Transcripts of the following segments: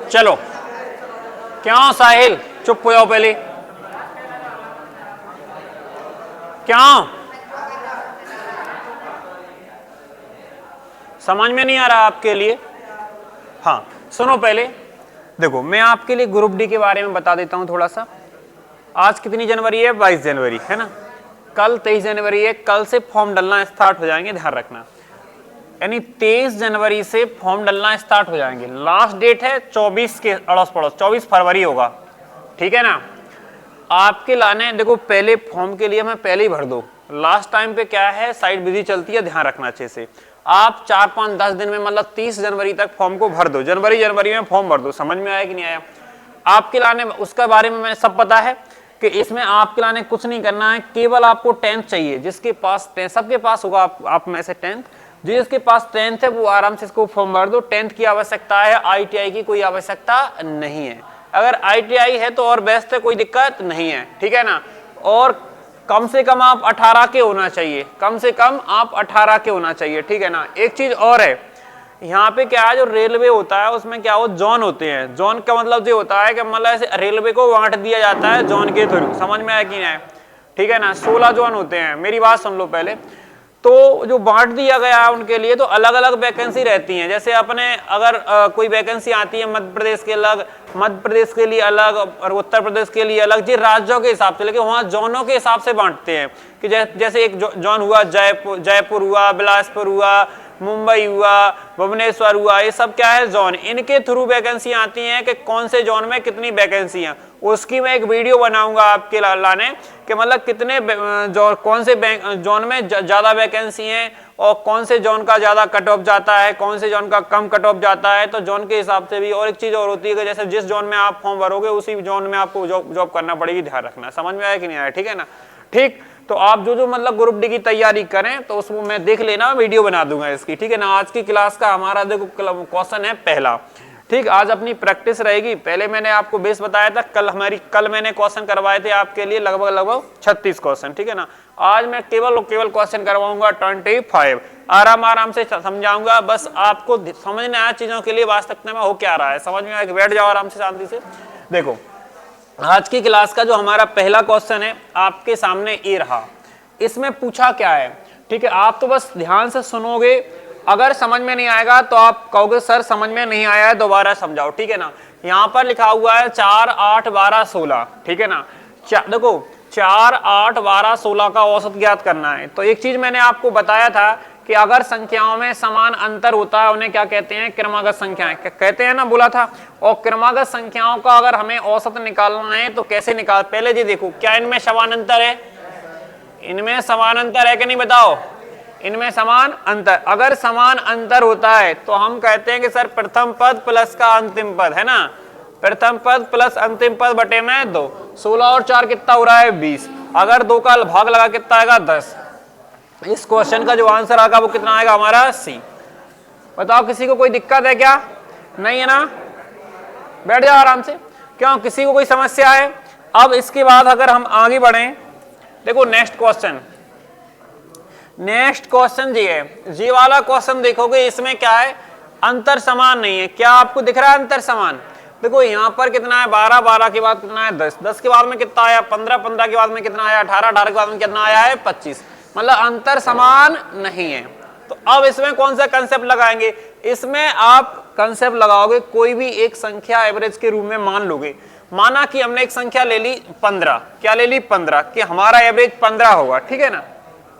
चलो क्या साहिल, चुप हो जाओ पहले। क्या समझ में नहीं आ रहा आपके लिए? हाँ सुनो पहले, देखो मैं आपके लिए ग्रुप डी के बारे में बता देता हूं थोड़ा सा। आज कितनी जनवरी है? 22 जनवरी है ना। कल 23 जनवरी है, कल से फॉर्म डलना स्टार्ट हो जाएंगे, ध्यान रखना। यानी 23 जनवरी से फॉर्म डलना स्टार्ट हो जाएंगे। लास्ट डेट है 24 के अड़ोस पड़ोस, 24 फरवरी होगा, ठीक है ना। आपके लाने देखो पहले फॉर्म के लिए मैं पहले ही भर दो। लास्ट टाइम पे क्या है, साइट बिजी चलती है, ध्यान रखना अच्छे से। आप 4, 5, 10 दिन में मतलब 30 जनवरी तक फॉर्म को भर दो। जनवरी में फॉर्म भर दो। समझ में आया कि नहीं आया? आपके लाने उसका बारे में मैंने सब पता है कि इसमें आपके लाने कुछ नहीं करना है, केवल आपको 10th चाहिए। जिसके पास 10th, सबके पास होगा आप में से 10th, जिसके पास 10th है वो आराम से इसको फॉर्म भर दो। 10th की आवश्यकता है, ITI की कोई आवश्यकता नहीं है। अगर ITI है तो और बेस्ट है, कोई दिक्कत नहीं है, ठीक है ना। और कम से कम आप 18 के होना चाहिए, कम से कम आप 18 के होना चाहिए, ठीक है ना। एक चीज और है, यहाँ पे क्या है, जो रेलवे होता है उसमें क्या हो, जोन होते हैं। जोन का मतलब ये होता है कि मतलब ऐसे रेलवे को बांट दिया जाता है जोन के थ्रू। समझ में आया कि नहीं? ठीक है ना। 16 जोन होते हैं। मेरी बात सुन लो पहले। तो जो बांट दिया गया है उनके लिए तो अलग अलग वैकेंसी रहती हैं। जैसे अपने अगर कोई वैकेंसी आती है मध्य प्रदेश के अलग, मध्य प्रदेश के लिए अलग और उत्तर प्रदेश के लिए अलग, जी राज्यों के हिसाब से, लेकिन वहाँ जोनों के हिसाब से बांटते हैं कि जैसे एक जोन हुआ जयपुर हुआ, बिलासपुर हुआ, मुंबई हुआ, भुवनेश्वर हुआ, ये सब क्या है, जोन। इनके थ्रू वैकेंसी आती हैं कि कौन से जोन में कितनी वैकेंसी हैं। उसकी मैं एक वीडियो बनाऊंगा आपके लाने कि मतलब कितने कौन से जोन में ज्यादा वैकेंसी हैं और कौन से जोन का ज्यादा कट ऑफ जाता है, कौन से जोन का कम कट ऑफ जाता है। तो जोन के हिसाब से भी। और एक चीज और होती है कि जैसे जिस जोन में आप फॉर्म भरोगे उसी जोन में आपको जॉब करना पड़ेगी, ध्यान रखना। समझ में आया कि नहीं आया? ठीक है ना। ठीक, तो आप जो मतलब ग्रुप डी की तैयारी करें तो उसको मैं देख लेना, वीडियो बना दूंगा इसकी, ठीक है ना। आज की क्लास का हमारा देखो क्वेश्चन है पहला, ठीक। आज अपनी प्रैक्टिस रहेगी। पहले मैंने आपको बेस बताया था, कल मैंने क्वेश्चन करवाए थे आपके लिए लगभग 36 क्वेश्चन, ठीक है ना। आज मैं केवल क्वेश्चन करवाऊंगा 25। आराम से समझाऊंगा, बस आपको समझने आया चीजों के लिए वास्तविकता में हो क्या रहा है। समझ में आया? बैठ जाओ आराम से शांति से। देखो आज की क्लास का जो हमारा पहला क्वेश्चन है आपके सामने ये रहा। इसमें पूछा क्या है, ठीक है। आप तो बस ध्यान से सुनोगे, अगर समझ में नहीं आएगा तो आप कहोगे सर समझ में नहीं आया है, दोबारा समझाओ, ठीक है ना। यहाँ पर लिखा हुआ है 4, 8, 12, 16, ठीक है ना। देखो 4, 8, 12, 16 का औसत ज्ञात करना है। तो एक चीज मैंने आपको बताया था कि अगर संख्याओं में समान अंतर होता है उन्हें क्या कहते हैं, क्रमागत संख्याएं कहते हैं ना, बोला था। और क्रमागत संख्याओं का अगर हमें औसत निकालना है तो कैसे निकाल, पहले जी देखो क्या इनमें समान अंतर है, इनमें समान अंतर है कि नहीं बताओ, इनमें समान अंतर। अगर समान अंतर होता है तो हम कहते हैं कि सर प्रथम पद प्लस का अंतिम पद, है ना। प्रथम पद प्लस अंतिम पद बटे में 2। 16 और 4 कितना हो रहा है, 20। अगर 2 का भाग लगा कितना आएगा, 10। इस क्वेश्चन का जो आंसर आएगा वो कितना आएगा हमारा, सी। बताओ किसी को कोई दिक्कत है क्या? नहीं है ना। बैठ जाओ आराम से। क्यों, किसी को कोई समस्या है? अब इसके बाद अगर हम आगे बढ़े, देखो नेक्स्ट क्वेश्चन जी है। जी वाला क्वेश्चन देखोगे, इसमें क्या है, अंतर समान नहीं है। क्या आपको दिख रहा है अंतर समान? देखो यहाँ पर कितना है, 12, 12 के बाद कितना है, 10, 10 के बाद में कितना आया, 15, 15 के बाद में कितना आया, 18, 18 के बाद में कितना आया है, 25। मतलब अंतर समान नहीं है। तो अब इसमें कौन सा कंसेप्ट लगाएंगे, इसमें आप कंसेप्ट लगाओगे, कोई भी एक संख्या एवरेज के रूप में मान लोगे। माना कि हमने एक संख्या ले ली 15, क्या ले ली 15, कि हमारा एवरेज 15 होगा, ठीक है ना।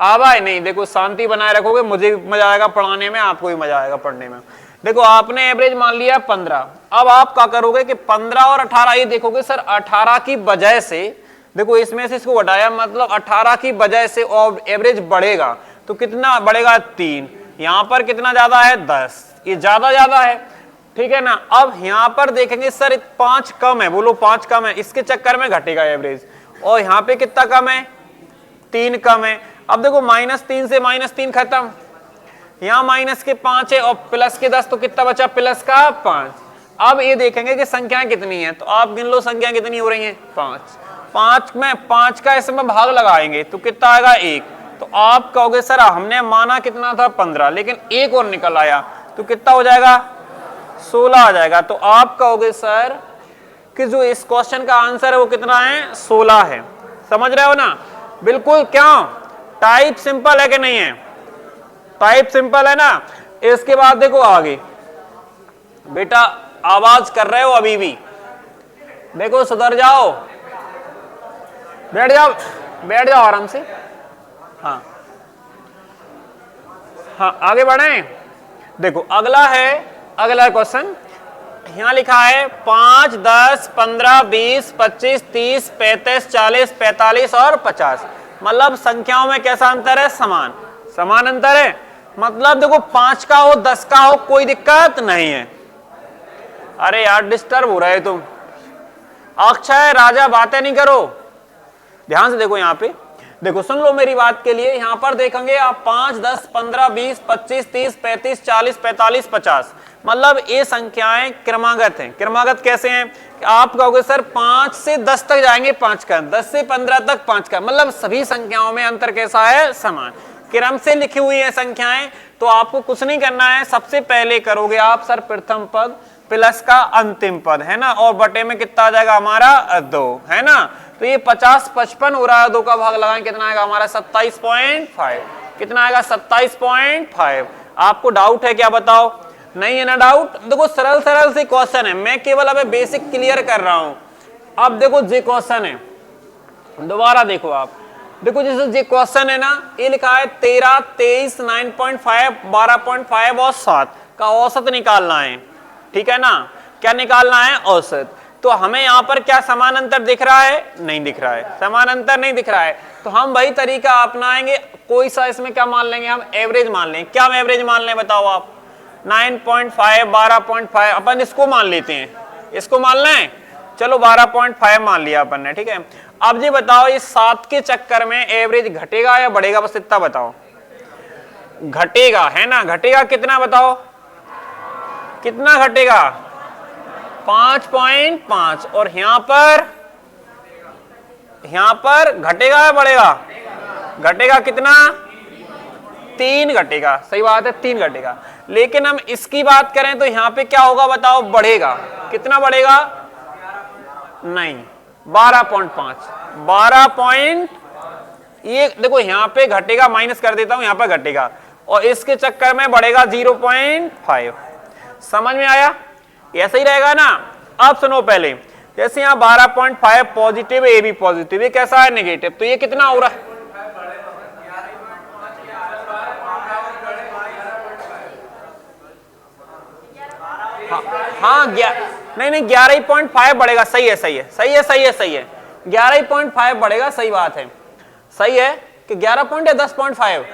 आवा है नहीं, देखो शांति बनाए रखोगे, मुझे भी मजा आएगा पढ़ाने में, आपको भी मजा आएगा पढ़ने में। देखो आपने एवरेज मान लिया 15। अब आप क्या करोगे कि 15 और 18 ये देखोगे, सर 18 की वजह से, देखो इसमें से इसको हटाया, मतलब 18 की वजह से और एवरेज बढ़ेगा तो कितना बढ़ेगा, 3। यहाँ पर कितना ज्यादा है, 10, ये ज्यादा है, ठीक है ना। अब यहाँ पर देखेंगे सर 5 कम है, बोलो 5 कम है, इसके चक्कर में घटेगा एवरेज। और यहाँ पे कितना कम है, 3 कम है। अब देखो -3 से -3 खत्म, यहाँ माइनस के 5 है और प्लस के 10, तो कितना बचा, प्लस का 5। अब ये देखेंगे कि संख्याएं कितनी है, तो आप गिन लो संख्या कितनी हो रही है, 5। 5 का इसमें भाग लगाएंगे तो कितना आएगा, 1। तो आप कहोगे सर हमने माना कितना था 15, लेकिन 1 और निकल आया तो कितना हो जाएगा, 16 आ जाएगा। तो आप कहोगे सर कि जो इस क्वेश्चन का आंसर है वो कितना है, 16 है। समझ रहे हो ना, बिल्कुल। क्यों, टाइप सिंपल है कि नहीं है, टाइप सिंपल है ना। इसके बाद देखो आगे, बेटा आवाज कर रहे हो अभी भी, देखो सुधर जाओ, बैठ जाओ, बैठ जाओ आराम से। हाँ हाँ, आगे बढ़े। देखो अगला है, अगला क्वेश्चन यहां लिखा है 5, 10, 15, 20, 25, 30, 35, 40, 45 और 50। मतलब संख्याओं में कैसा अंतर है, समान, समान अंतर है। मतलब देखो 5 का हो 10 का हो कोई दिक्कत नहीं है। अरे यार डिस्टर्ब हो रहे तुम। अक्षय राजा बातें नहीं करो, ध्यान से देखो। यहाँ पे देखो, सुन लो मेरी बात के लिए। यहां पर देखेंगे आप 5, 10, 15, 20, 25, 30, 35, 40, 45, 50। मतलब ये संख्याएं क्रमागत हैं। क्रमागत कैसे हैं, आप कहोगे सर 5 से 10 तक जाएंगे 5 का, 10 से 15 तक 5 का। मतलब सभी संख्याओं में अंतर कैसा है, समान। क्रम से लिखी हुई है संख्याएं। तो आपको कुछ नहीं करना है, सबसे पहले करोगे आप सर प्रथम पद प्लस का अंतिम पद, है ना, और बटे में कितना आ जाएगा हमारा 2, है ना। तो ये 50, 55 हो रहा है, 2 का भाग लगाएं कितना आएगा हमारा 27.5। कितना आएगा 27.5। आपको डाउट है क्या, बताओ। नहीं है ना डाउट। देखो सरल सरल से क्वेश्चन है, मैं केवल अबे बेसिक क्लियर कर रहा हूं। अब देखो जे क्वेश्चन है, दोबारा देखो आप, देखो जैसे जे क्वेश्चन है ना, ये लिखा है 13, 23, 9.5, 12.5 और 7 का औसत निकालना है, ठीक है ना। क्या निकालना है, औसत। तो हमें यहाँ पर क्या समान अंतर दिख रहा है, नहीं दिख रहा है, समान अंतर नहीं दिख रहा है। तो हम वही तरीका अपनाएंगे, कोई सा इसमें क्या मान लेंगे, हम एवरेज मान लेंगे। क्या हम एवरेज मान लें, बताओ आप। 9.5, 12.5, अपन इसको मान लेते हैं, इसको मान लें। चलो 12.5 मान लिया अपन ने, ठीक है। अब जी बताओ, इस 7 के चक्कर में एवरेज घटेगा या बढ़ेगा, बस इतना बताओ। घटेगा, है ना। घटेगा कितना बताओ, कितना घटेगा, 5.5। और यहां पर घटेगा या बढ़ेगा, घटेगा कितना, 3 घटेगा। सही बात है, 3 घटेगा। लेकिन हम इसकी बात करें तो यहां पे क्या होगा बताओ, बढ़ेगा। कितना बढ़ेगा, नहीं 12.5, 12 ये देखो यहां पे घटेगा, माइनस कर देता हूं, यहां पर घटेगा और इसके चक्कर में बढ़ेगा 0.5। समझ में आया, ऐसा ही रहेगा ना। अब सुनो पहले, जैसे यहां 12.5 पॉजिटिव, ए भी पॉजिटिव, ये कैसा है, नेगेटिव। तो ये कितना हो रहा है, हाँ नहीं 11.5 बढ़ेगा। सही है, सही है, सही है, सही है, सही है, 11.5 बढ़ेगा। सही बात है, सही है कि 11 पॉइंट या 10.5।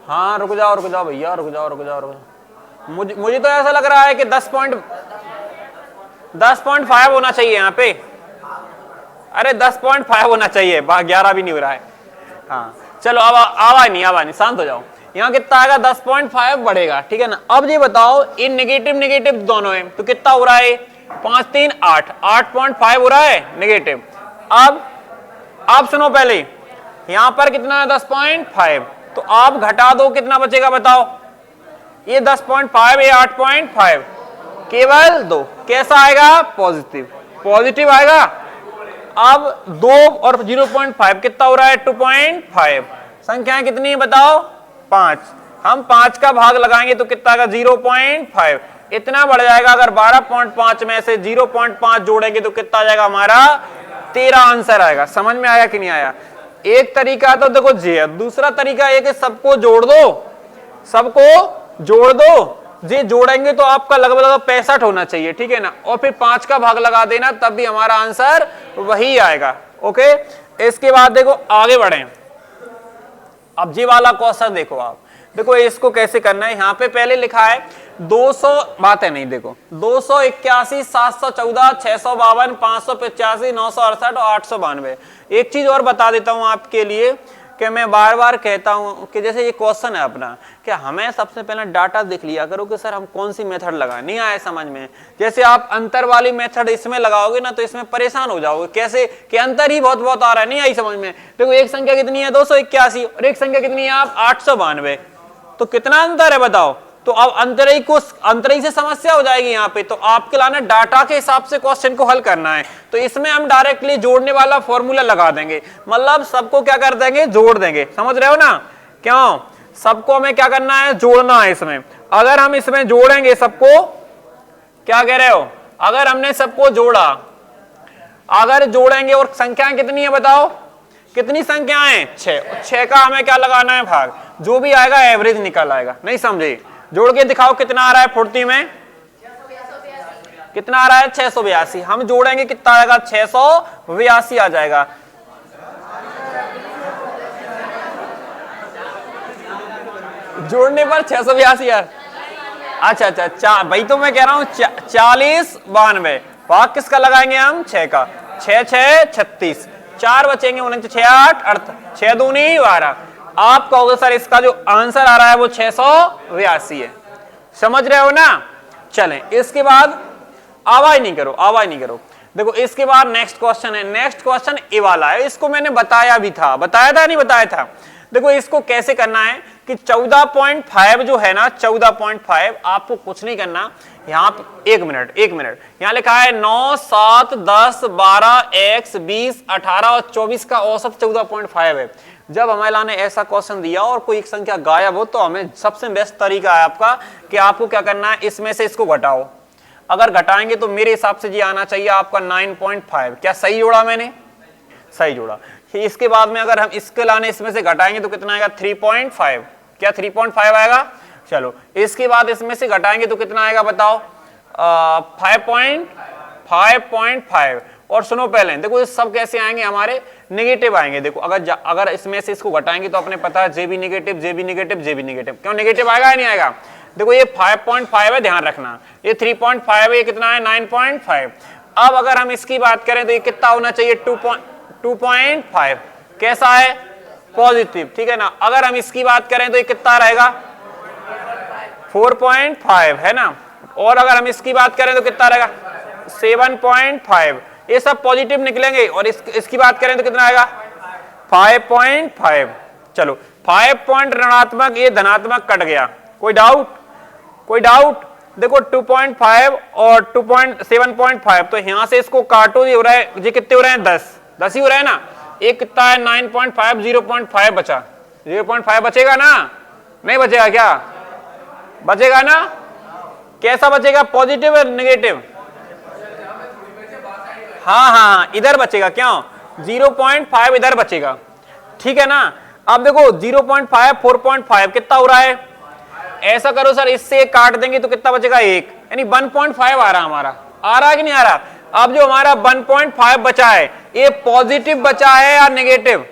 हाँ रुक जाओ भैया, रुक जाओ। मुझे तो ऐसा लग रहा है कि 10.5 होना चाहिए यहाँ पे। अरे 10.5 होना चाहिए, 11 भी नहीं हो रहा है। हाँ चलो, अब आवाज नहीं, शांत हो जाओ। यहाँ कितना आएगा, 10.5 बढ़ेगा, ठीक है ना। अब ये बताओ, इन नेगेटिव नेगेटिव दोनों है, तो कितना हो रहा है, 5, 3, 8, 8.5 हो रहा है नेगेटिव। अब सुनो पहले, यहां पर कितना है, 10.5। तो आप घटा दो, कितना बचेगा बताओ। ये 10.5, ये 8.5, केवल 2। कैसा आएगा, पॉजिटिव, पॉजिटिव आएगा। अब 2 और 0.5 कितना हो रहा है, 2.5। संख्याएं कितनी है बताओ, 5। हम 5 का भाग लगाएंगे तो कितना आएगा, 0.5। इतना बढ़ जाएगा। अगर 12.5 में से 0.5 जोड़ेंगे तो कितना आ जाएगा हमारा, 13 आंसर आएगा। समझ में आया कि नहीं आया। एक तरीका तो देखो जी है, दूसरा तरीका एक है सबको जोड़ दो। जी जोड़ेंगे तो आपका लगभग 65 होना चाहिए, ठीक है ना। और फिर 5 का भाग लगा देना, तब भी हमारा आंसर वही आएगा। ओके, इसके बाद देखो आगे बढ़े। अब जी वाला क्वेश्चन देखो आप, देखो इसको कैसे करना है। यहाँ पे पहले लिखा है 200, बातें नहीं, देखो 281, 714, 652, 585, 968 और 892। एक चीज और बता देता हूं आपके लिए, कि मैं बार बार कहता हूं कि जैसे ये क्वेश्चन है अपना कि हमें सबसे पहले डाटा देख लिया करो कि सर हम कौन सी मेथड लगाएं, नहीं आए समझ में। जैसे आप अंतर वाली मेथड इसमें लगाओगे ना तो इसमें परेशान हो जाओगे, कैसे कि अंतर ही बहुत बहुत आ रहा है, नहीं आई समझ में। देखो एक संख्या कितनी है 281 और एक संख्या कितनी है आप 892, तो कितना अंतर है बताओ। तो अब अंतरही से समस्या हो जाएगी यहाँ पे, तो आपके लाना डाटा के हिसाब से क्वेश्चन को हल करना है। तो इसमें हम डायरेक्टली जोड़ने वाला फॉर्मूला लगा देंगे, मतलब सबको क्या कर देंगे, जोड़ देंगे, समझ रहे हो ना। क्यों, सबको हमें क्या करना है, जोड़ना है इसमें। अगर हम इसमें जोड़ेंगे सबको, क्या कह रहे हो, अगर हमने सबको जोड़ा, अगर जोड़ेंगे और संख्याएं कितनी है बताओ, कितनी संख्याएं 6 का हमें क्या लगाना है भाग, जो भी आएगा एवरेज निकल आएगा, नहीं समझे। जोड़ के दिखाओ कितना आ रहा है फुर्ती में, कितना आ रहा है 682। हम जोड़ेंगे कितना आएगा 682 आ जाएगा। जोड़ने पर 682 यार, अच्छा भाई, तो मैं कह रहा हूं 40 92 भाग किसका लगाएंगे हम 6 का, 6 6 36, 4 बचेंगे 6 8 6 दूनी 12। आप कहोगे सर इसका जो आंसर आ रहा है वो 682 है, समझ रहे हो ना। चलें इसके बाद आवाज नहीं करो। देखो इसके बाद नेक्स्ट क्वेश्चन है, नेक्स्ट क्वेश्चन ए वाला है, इसको मैंने बताया था नहीं बताया था। देखो इसको कैसे करना है कि 14.5 जो है ना 14.5, आपको कुछ नहीं करना, यहाँ पे एक मिनट यहाँ लिखा है 9 7 10 12 x 20 18 और 24 का औसत 14.5 है। जब हमें लाने ऐसा क्वेश्चन दिया और कोई एक संख्या गायब हो तो हमें सबसे बेस्ट तरीका है आपका कि आपको क्या करना है, इसमें से इसको घटाओ। अगर घटाएंगे तो मेरे हिसाब से ये आना चाहिए आपका 9.5। क्या सही जोड़ा मैंने, सही जोड़ा। इसके बाद में अगर हम इसके लाने इसमें से घटाएंगे तो कितना आएगा 3.5, क्या 3.5 आएगा। चलो इसके बाद इसमें से घटाएंगे तो कितना आएगा बताओ 5.5। और सुनो पहले देखो ये सब कैसे आएंगे, हमारे नेगेटिव आएंगे। देखो अगर इसमें से इसको घटाएंगे तो अपने पता है जे बी नेगेटिव। क्यों नेगेटिव आएगा या नहीं आएगा। देखो ये 5.5 है, ध्यान रखना, ये 3.5 है, ये कितना है 9.5। अब अगर हम इसकी बात करें तो ये कितना होना चाहिए 2.5, कैसा है पॉजिटिव, ठीक है ना। अगर हम इसकी बात करें तो ये कितना रहेगा 4.5 है ना। और अगर हम इसकी बात करें तो कितना रहेगा 7.5, ये सब पॉजिटिव निकलेंगे। और इसकी बात करें तो कितना आएगा 5.5। चलो 5 पॉइंट ऋणात्मक, ये धनात्मक कट गया, कोई डाउट। देखो 2.5 और 7.5, तो यहां से इसको काटो, ये हो रहा है, ये कितने हो रहे हैं 10 ही हो रहा है ना। एक कितना है 9.5, 0.5 बचा, 0.5 बचेगा ना, नहीं बचेगा, क्या बचेगा ना, कैसा बचेगा पॉजिटिव या नेगेटिव। हाँ इधर बचेगा, क्यों 0.5 इधर बचेगा, ठीक है ना। अब देखो 0.5 4.5 कितना हो रहा है, ऐसा करो सर इससे काट देंगे तो कितना बचेगा 1, यानी 1.5 आ रहा हमारा, आ रहा है कि नहीं आ रहा। अब जो हमारा 1.5 बचा है ये पॉजिटिव बचा है या नेगेटिव,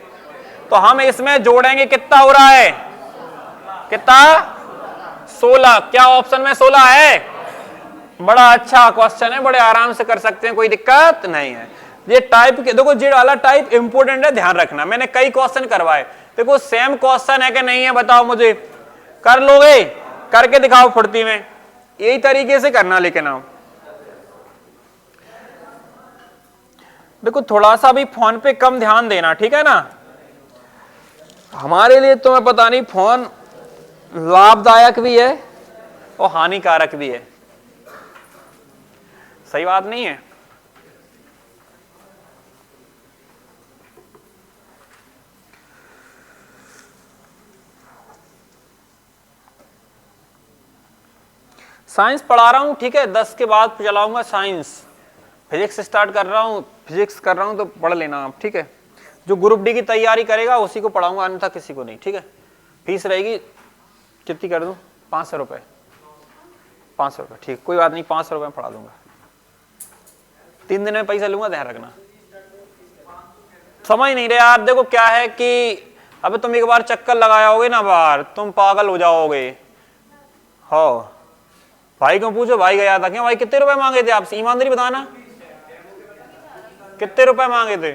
तो हम इसमें जोड़ेंगे, कितना हो रहा है, कितना 16। क्या ऑप्शन में 16 है। बड़ा अच्छा क्वेश्चन है, बड़े आराम से कर सकते हैं, कोई दिक्कत नहीं है। ये टाइप के देखो, जे वाला टाइप इंपोर्टेंट है, ध्यान रखना। मैंने कई क्वेश्चन करवाए, देखो सेम क्वेश्चन है कि नहीं है बताओ मुझे, कर लोगे, करके दिखाओ फुर्ती में, यही तरीके से करना। लेकिन आप देखो थोड़ा सा भी फोन पे कम ध्यान देना, ठीक है ना। हमारे लिए तो मैं पता नहीं, फोन लाभदायक भी है और हानिकारक भी है, सही बात नहीं है। साइंस पढ़ा रहा हूं, ठीक है, 10 के बाद चलाऊंगा साइंस। फिजिक्स स्टार्ट कर रहा हूं, फिजिक्स कर रहा हूं तो पढ़ लेना आप, ठीक है। जो ग्रुप डी की तैयारी करेगा उसी को पढ़ाऊंगा, अन्यथा किसी को नहीं, ठीक है। फीस रहेगी कितनी कर दूं, 500 रुपए, 500 रुपए, ठीक, कोई बात नहीं, 500 रुपए में पढ़ा दूंगा। 3 दिन में पैसा लूंगा, ध्यान रखना। समझ नहीं रहे यार, देखो क्या है कि अबे तुम एक बार चक्कर लगाया होगे ना बाहर, तुम पागल हो जाओगे। हो भाई को पूछो, भाई गया था, क्यों भाई कितने रुपए मांगे थे आपसे, ईमानदारी बताना, कितने रुपए मांगे थे।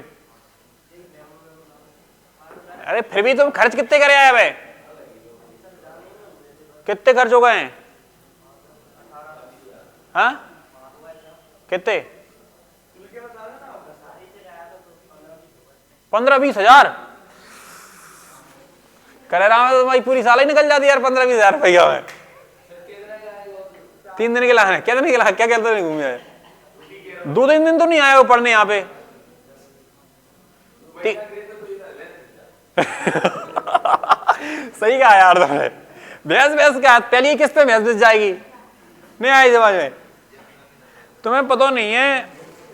अरे फिर भी तुम खर्च कितने करे आए भाई, कितने खर्च हो गए हैं? हाँ कितने? 15-20 हजार करे रहा हूं तो भाई पूरी साल ही निकल जाती यार 15-20 हजार रुपया में। 3 दिन के लिए क्या दिन के लिए क्या कहते नहीं घूमे आए, 2-3 दिन तो नहीं आए हो पढ़ने यहाँ पे। सही कहा यार तुमने, भैंस क्या पहली किस्त पे भैंस जाएगी, नहीं आई समझ में। तुम्हें पता नहीं है,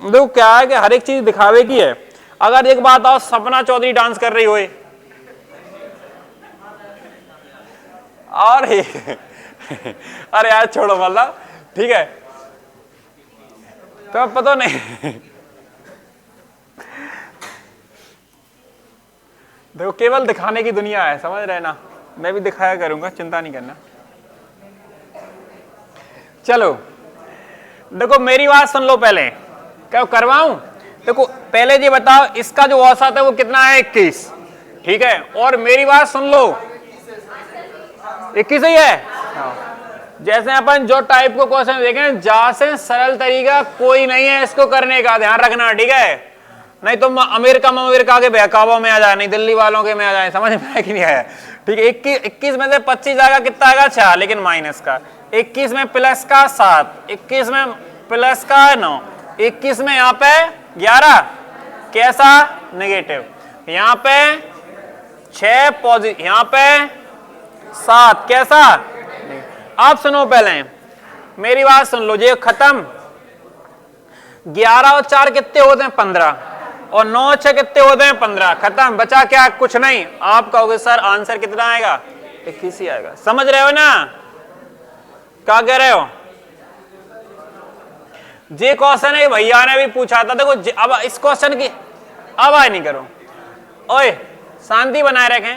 देखो क्या है कि हर एक चीज दिखावे की है। अगर एक बात आओ, सपना चौधरी डांस कर रही होए और अरे यार छोड़ो मतलब, ठीक है तुम्हें पता नहीं। देखो केवल दिखाने की दुनिया है, समझ रहे ना, मैं भी दिखाया करूंगा, चिंता नहीं करना। चलो देखो मेरी बात सुन लो पहले, क्या करवाऊं? देखो पहले ये बताओ इसका जो औसत है वो कितना है? 21, ठीक है। और मेरी बात सुन लो, 21 ही है। जैसे अपन जो टाइप को क्वेश्चन देखें, जहां से सरल तरीका कोई नहीं है इसको करने का, ध्यान रखना, ठीक है। नहीं तो अमेरिका के बहकावों में आ जाए, नहीं दिल्ली वालों के में आ जाए, समझ में कि नहीं आया, ठीक है। 21 में से 25 आएगा, कितना आएगा? 6, लेकिन माइनस का। 21 में प्लस का 7, 21 में प्लस का 9, 21 में यहाँ पे 11 कैसा? नेगेटिव। यहाँ पे 6 पॉजिटिव, यहाँ पे 7 कैसा? आप सुनो पहले मेरी बात सुन लो, ये खत्म। 11 और 4 कितने होते हैं? 15, और 9 और 6 कितने होते हैं? 15, खत्म। बचा क्या? कुछ नहीं। आप कहोगे सर आंसर कितना आएगा? 21 ही आएगा। समझ रहे हो ना क्या कह रहे हो? ये क्वेश्चन है भैया ने भी पूछा था, देखो अब इस क्वेश्चन की अब आए नहीं करो, ओए शांति बनाए रखें।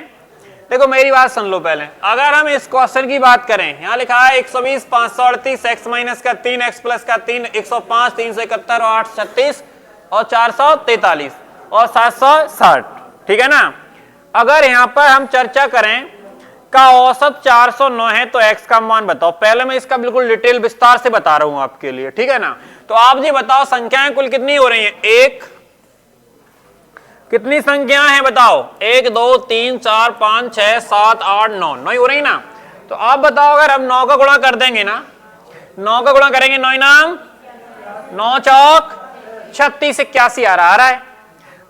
देखो मेरी बात सुन लो पहले, अगर हम इस क्वेश्चन की बात करें, यहाँ लिखा है 120, 538, x माइनस का 3, x प्लस का 3, 105, 371 और 836 और 443 और 760, ठीक है ना। अगर यहाँ पर हम चर्चा करें का औसत 409 है तो x का मान बताओ। पहले मैं इसका बिल्कुल डिटेल विस्तार से बता रहा हूं आपके लिए, ठीक है ना। तो आप जी बताओ संख्याएं कुल कितनी हो रही हैं? एक, कितनी संख्याएं हैं बताओ? 1 2 3 4 5 6 7 8 9, 9 हो रही ना। तो आप बताओ अगर हम 9 का गुणा कर देंगे ना, 9 का गुणा करेंगे 9 नाम 9 चौक 36 81 आ रहा है।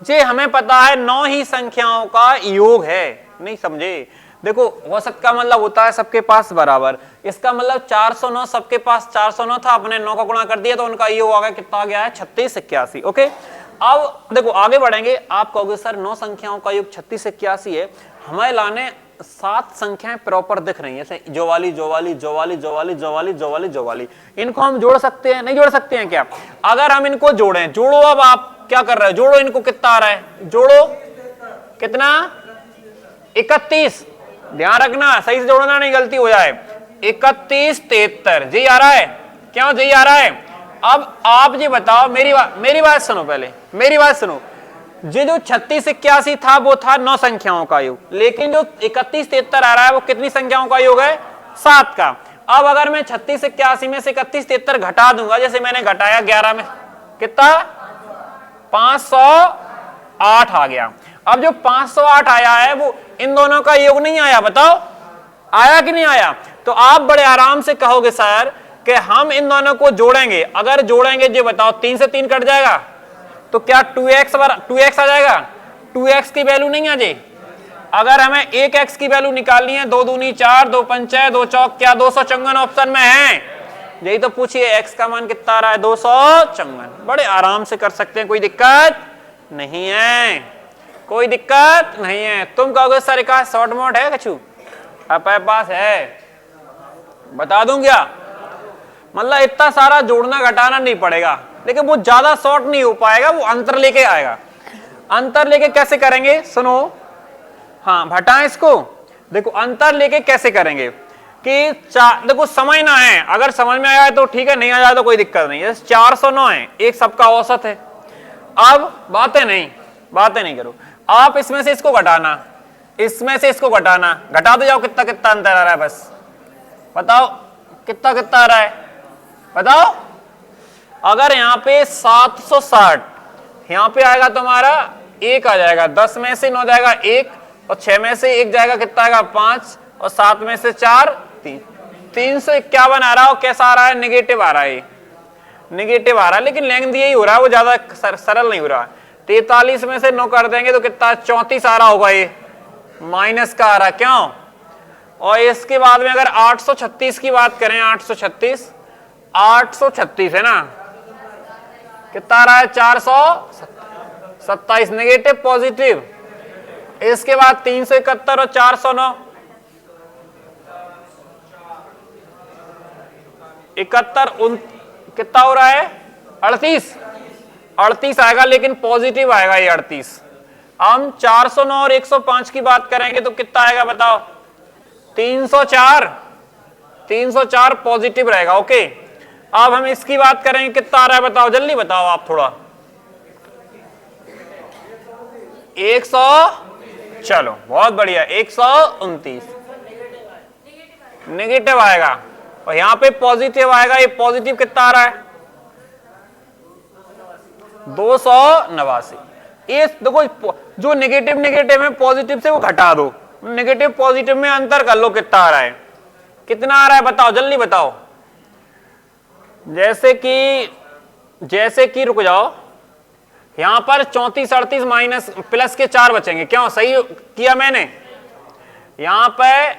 जी हमें पता है 9 ही संख्याओं का योग है, नहीं समझे। देखो औसत का मतलब होता है सबके पास बराबर, इसका मतलब 409 सबके पास 409 था, अपने 9 का गुणा कर दिया तो उनका योग आ गया, कितना आ गया है? 36 81। ओके अब देखो आगे बढ़ेंगे, आप कहोगे सर 9 संख्याओं का योग 36 81 है, हमें लाने 7 संख्याएं प्रॉपर दिख रही है, जैसे जोवाली जोवाली जोवाली जोवाली जोवाली जोवाली जोवाली, इनको हम जोड़ सकते हैं? नहीं जोड़ सकते हैं क्या? अगर हम इनको जोड़ें, जोड़ो, अब आप क्या कर रहे हो? जोड़ो इनको, कितना आ रहा है? जोड़ो, कितना? 31, ध्यान रखना सही से जोड़ना नहीं गलती हो जाए। 31 73 जी आ रहा है, क्यों जी आ रहा है? अब आप जी बताओ, मेरी बात सुनो पहले, मेरी बात सुनो। जो 36 81 था वो था 9 संख्याओं का योग, लेकिन जो 31 73 आ रहा है वो कितनी संख्याओं का योग है? 7 का। अब अगर मैं 36 81 में से 31 73 घटा दूंगा, जैसे मैंने घटाया 11 में, कितना? 508 आ गया। अब जो 508 आया है वो इन दोनों का योग नहीं आया, बताओ आया कि नहीं आया? तो आप बड़े आराम से कहोगे सर कि हम इन दोनों को जोड़ेंगे, अगर जोड़ेंगे जो बताओ 3 से 3 कट जाएगा तो क्या 2x आ जाएगा? 2x की वैल्यू नहीं आ जाए। अगर हमें 1x की वैल्यू निकालनी है, 2 दूनी 4, 2 पंचे 2 चौक क्या 254 ऑप्शन में है, यही तो पूछिए x का मान कितना आ रहा है? 254। बड़े आराम से कर सकते हैं, कोई दिक्कत नहीं है, कोई दिक्कत नहीं है। तुम कहोगे सर का शॉर्ट मोड है कछु? आपके पास है, बता दूं क्या? मतलब इतना सारा जोड़ना घटाना नहीं पड़ेगा, लेकिन वो ज्यादा शॉर्ट नहीं हो पाएगा, वो अंतर लेके आएगा। अंतर लेके कैसे करेंगे? सुनो, हाँ घटाएं इसको। देखो अंतर लेके कैसे करेंगे कि देखो समझना है, अगर समझ में आया है तो ठीक है, नहीं आया तो कोई दिक्कत नहीं है। 409 है, एक सबका औसत है। अब बातें नहीं करो, आप इसमें से इसको घटाना, इसमें से इसको घटाना, घटा दो जाओ, कितना कितना अंतर आ रहा है, बस बताओ कितना कितना आ रहा है, बताओ। अगर यहाँ पे 760, यहाँ पे आएगा तुम्हारा 1 आ जाएगा, 10 में से 9 जाएगा 1, और 6 में से 1 जाएगा, कितना आएगा 5, और 7 में से 4 3, 351 आ रहा है। और कैसा आ रहा है, नेगेटिव आ रहा है, नेगेटिव आ रहा है, लेकिन लेंथ यही हो रहा है, वो ज्यादा सरल नहीं हो रहा। 43 में से 9 कर देंगे तो कितना 34 आ रहा होगा, ये माइनस का आ रहा है, क्यों। और इसके बाद में अगर 836 की बात करें, 836 है ना, कितना आ रहा है 427, नेगेटिव पॉजिटिव। इसके बाद 371 और 409, 71 कितना हो रहा है 38 आएगा, लेकिन पॉजिटिव आएगा ये 38। हम 409 और 105 की बात करेंगे तो कितना आएगा बताओ, 304 पॉजिटिव रहेगा। ओके, अब हम इसकी बात करेंगे, कितना आ रहा है बताओ, जल्दी बताओ आप थोड़ा। 100, चलो बहुत बढ़िया, 129 नेगेटिव आएगा, और यहां पे पॉजिटिव आएगा। ये पॉजिटिव कितना आ रहा है 289। ये देखो, जो नेगेटिव नेगेटिव है पॉजिटिव से वो घटा दो, नेगेटिव पॉजिटिव में अंतर कर लो, कितना आ रहा है, कितना आ रहा है बताओ, जल्दी बताओ। जैसे कि रुक जाओ, यहां पर 34 38 माइनस प्लस के 4 बचेंगे, क्यों, सही किया मैंने। यहां पे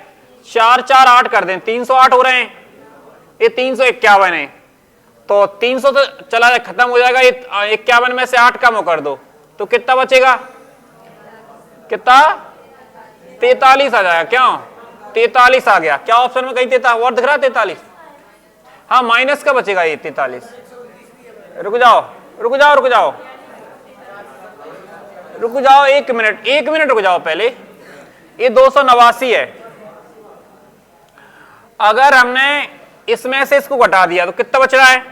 4 4 8 कर दें, 308 हो रहे हैं, ये 351 है, तो 300 तो चला खत्म हो जाएगा, ये 51 में से 8 कम कर दो तो कितना बचेगा, कितना 43 आ जाएगा, क्यों 43 आ गया, क्या ऑप्शन में कहीं 43 और दिख रहा है 43, हाँ माइनस का बचेगा ये 43। रुक जाओ 1 मिनट रुक जाओ पहले, ये 289 है। अगर हमने इसमें से इसको घटा दिया तो कितना बच रहा है,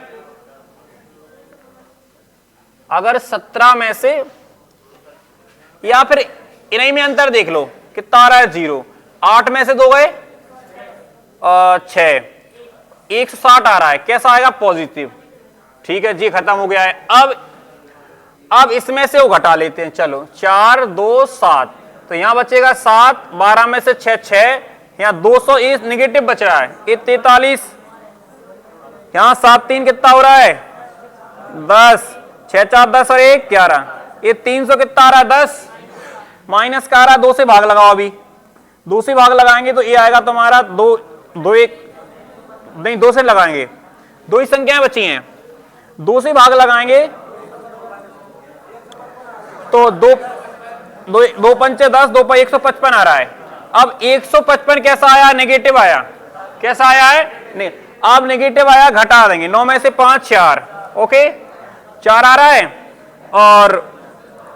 अगर 17 में से, या फिर इन्हीं में अंतर देख लो, कितना आ रहा है 0, 8 में से 2 गए 6, 160 आ रहा है, कैसा आएगा पॉजिटिव। ठीक है जी, खत्म हो गया है। अब इसमें से वो घटा लेते हैं, चलो 4 2 7, तो यहां बचेगा 7, 12 में से 6 6, यहां 200, ये निगेटिव बच रहा है, ये 43, यहां 7 3 कितना हो रहा है 10, 6 4 10 और 1 11, ये 300 कितना आ रहा है 10, माइनस का आ रहा है, 2 से भाग लगाओ, अभी 2 से भाग लगाएंगे तो ये आएगा तुम्हारा 2 से लगाएंगे, 2 ही संख्याएं बची हैं, 2 से भाग लगाएंगे तो 2 पंचे 10, 2 पर 155 आ रहा है। अब 155 कैसा आया, नेगेटिव आया, कैसा आया है, अब नेगेटिव आया, घटा देंगे, 9 में से 5 4, ओके 4 आ रहा है, और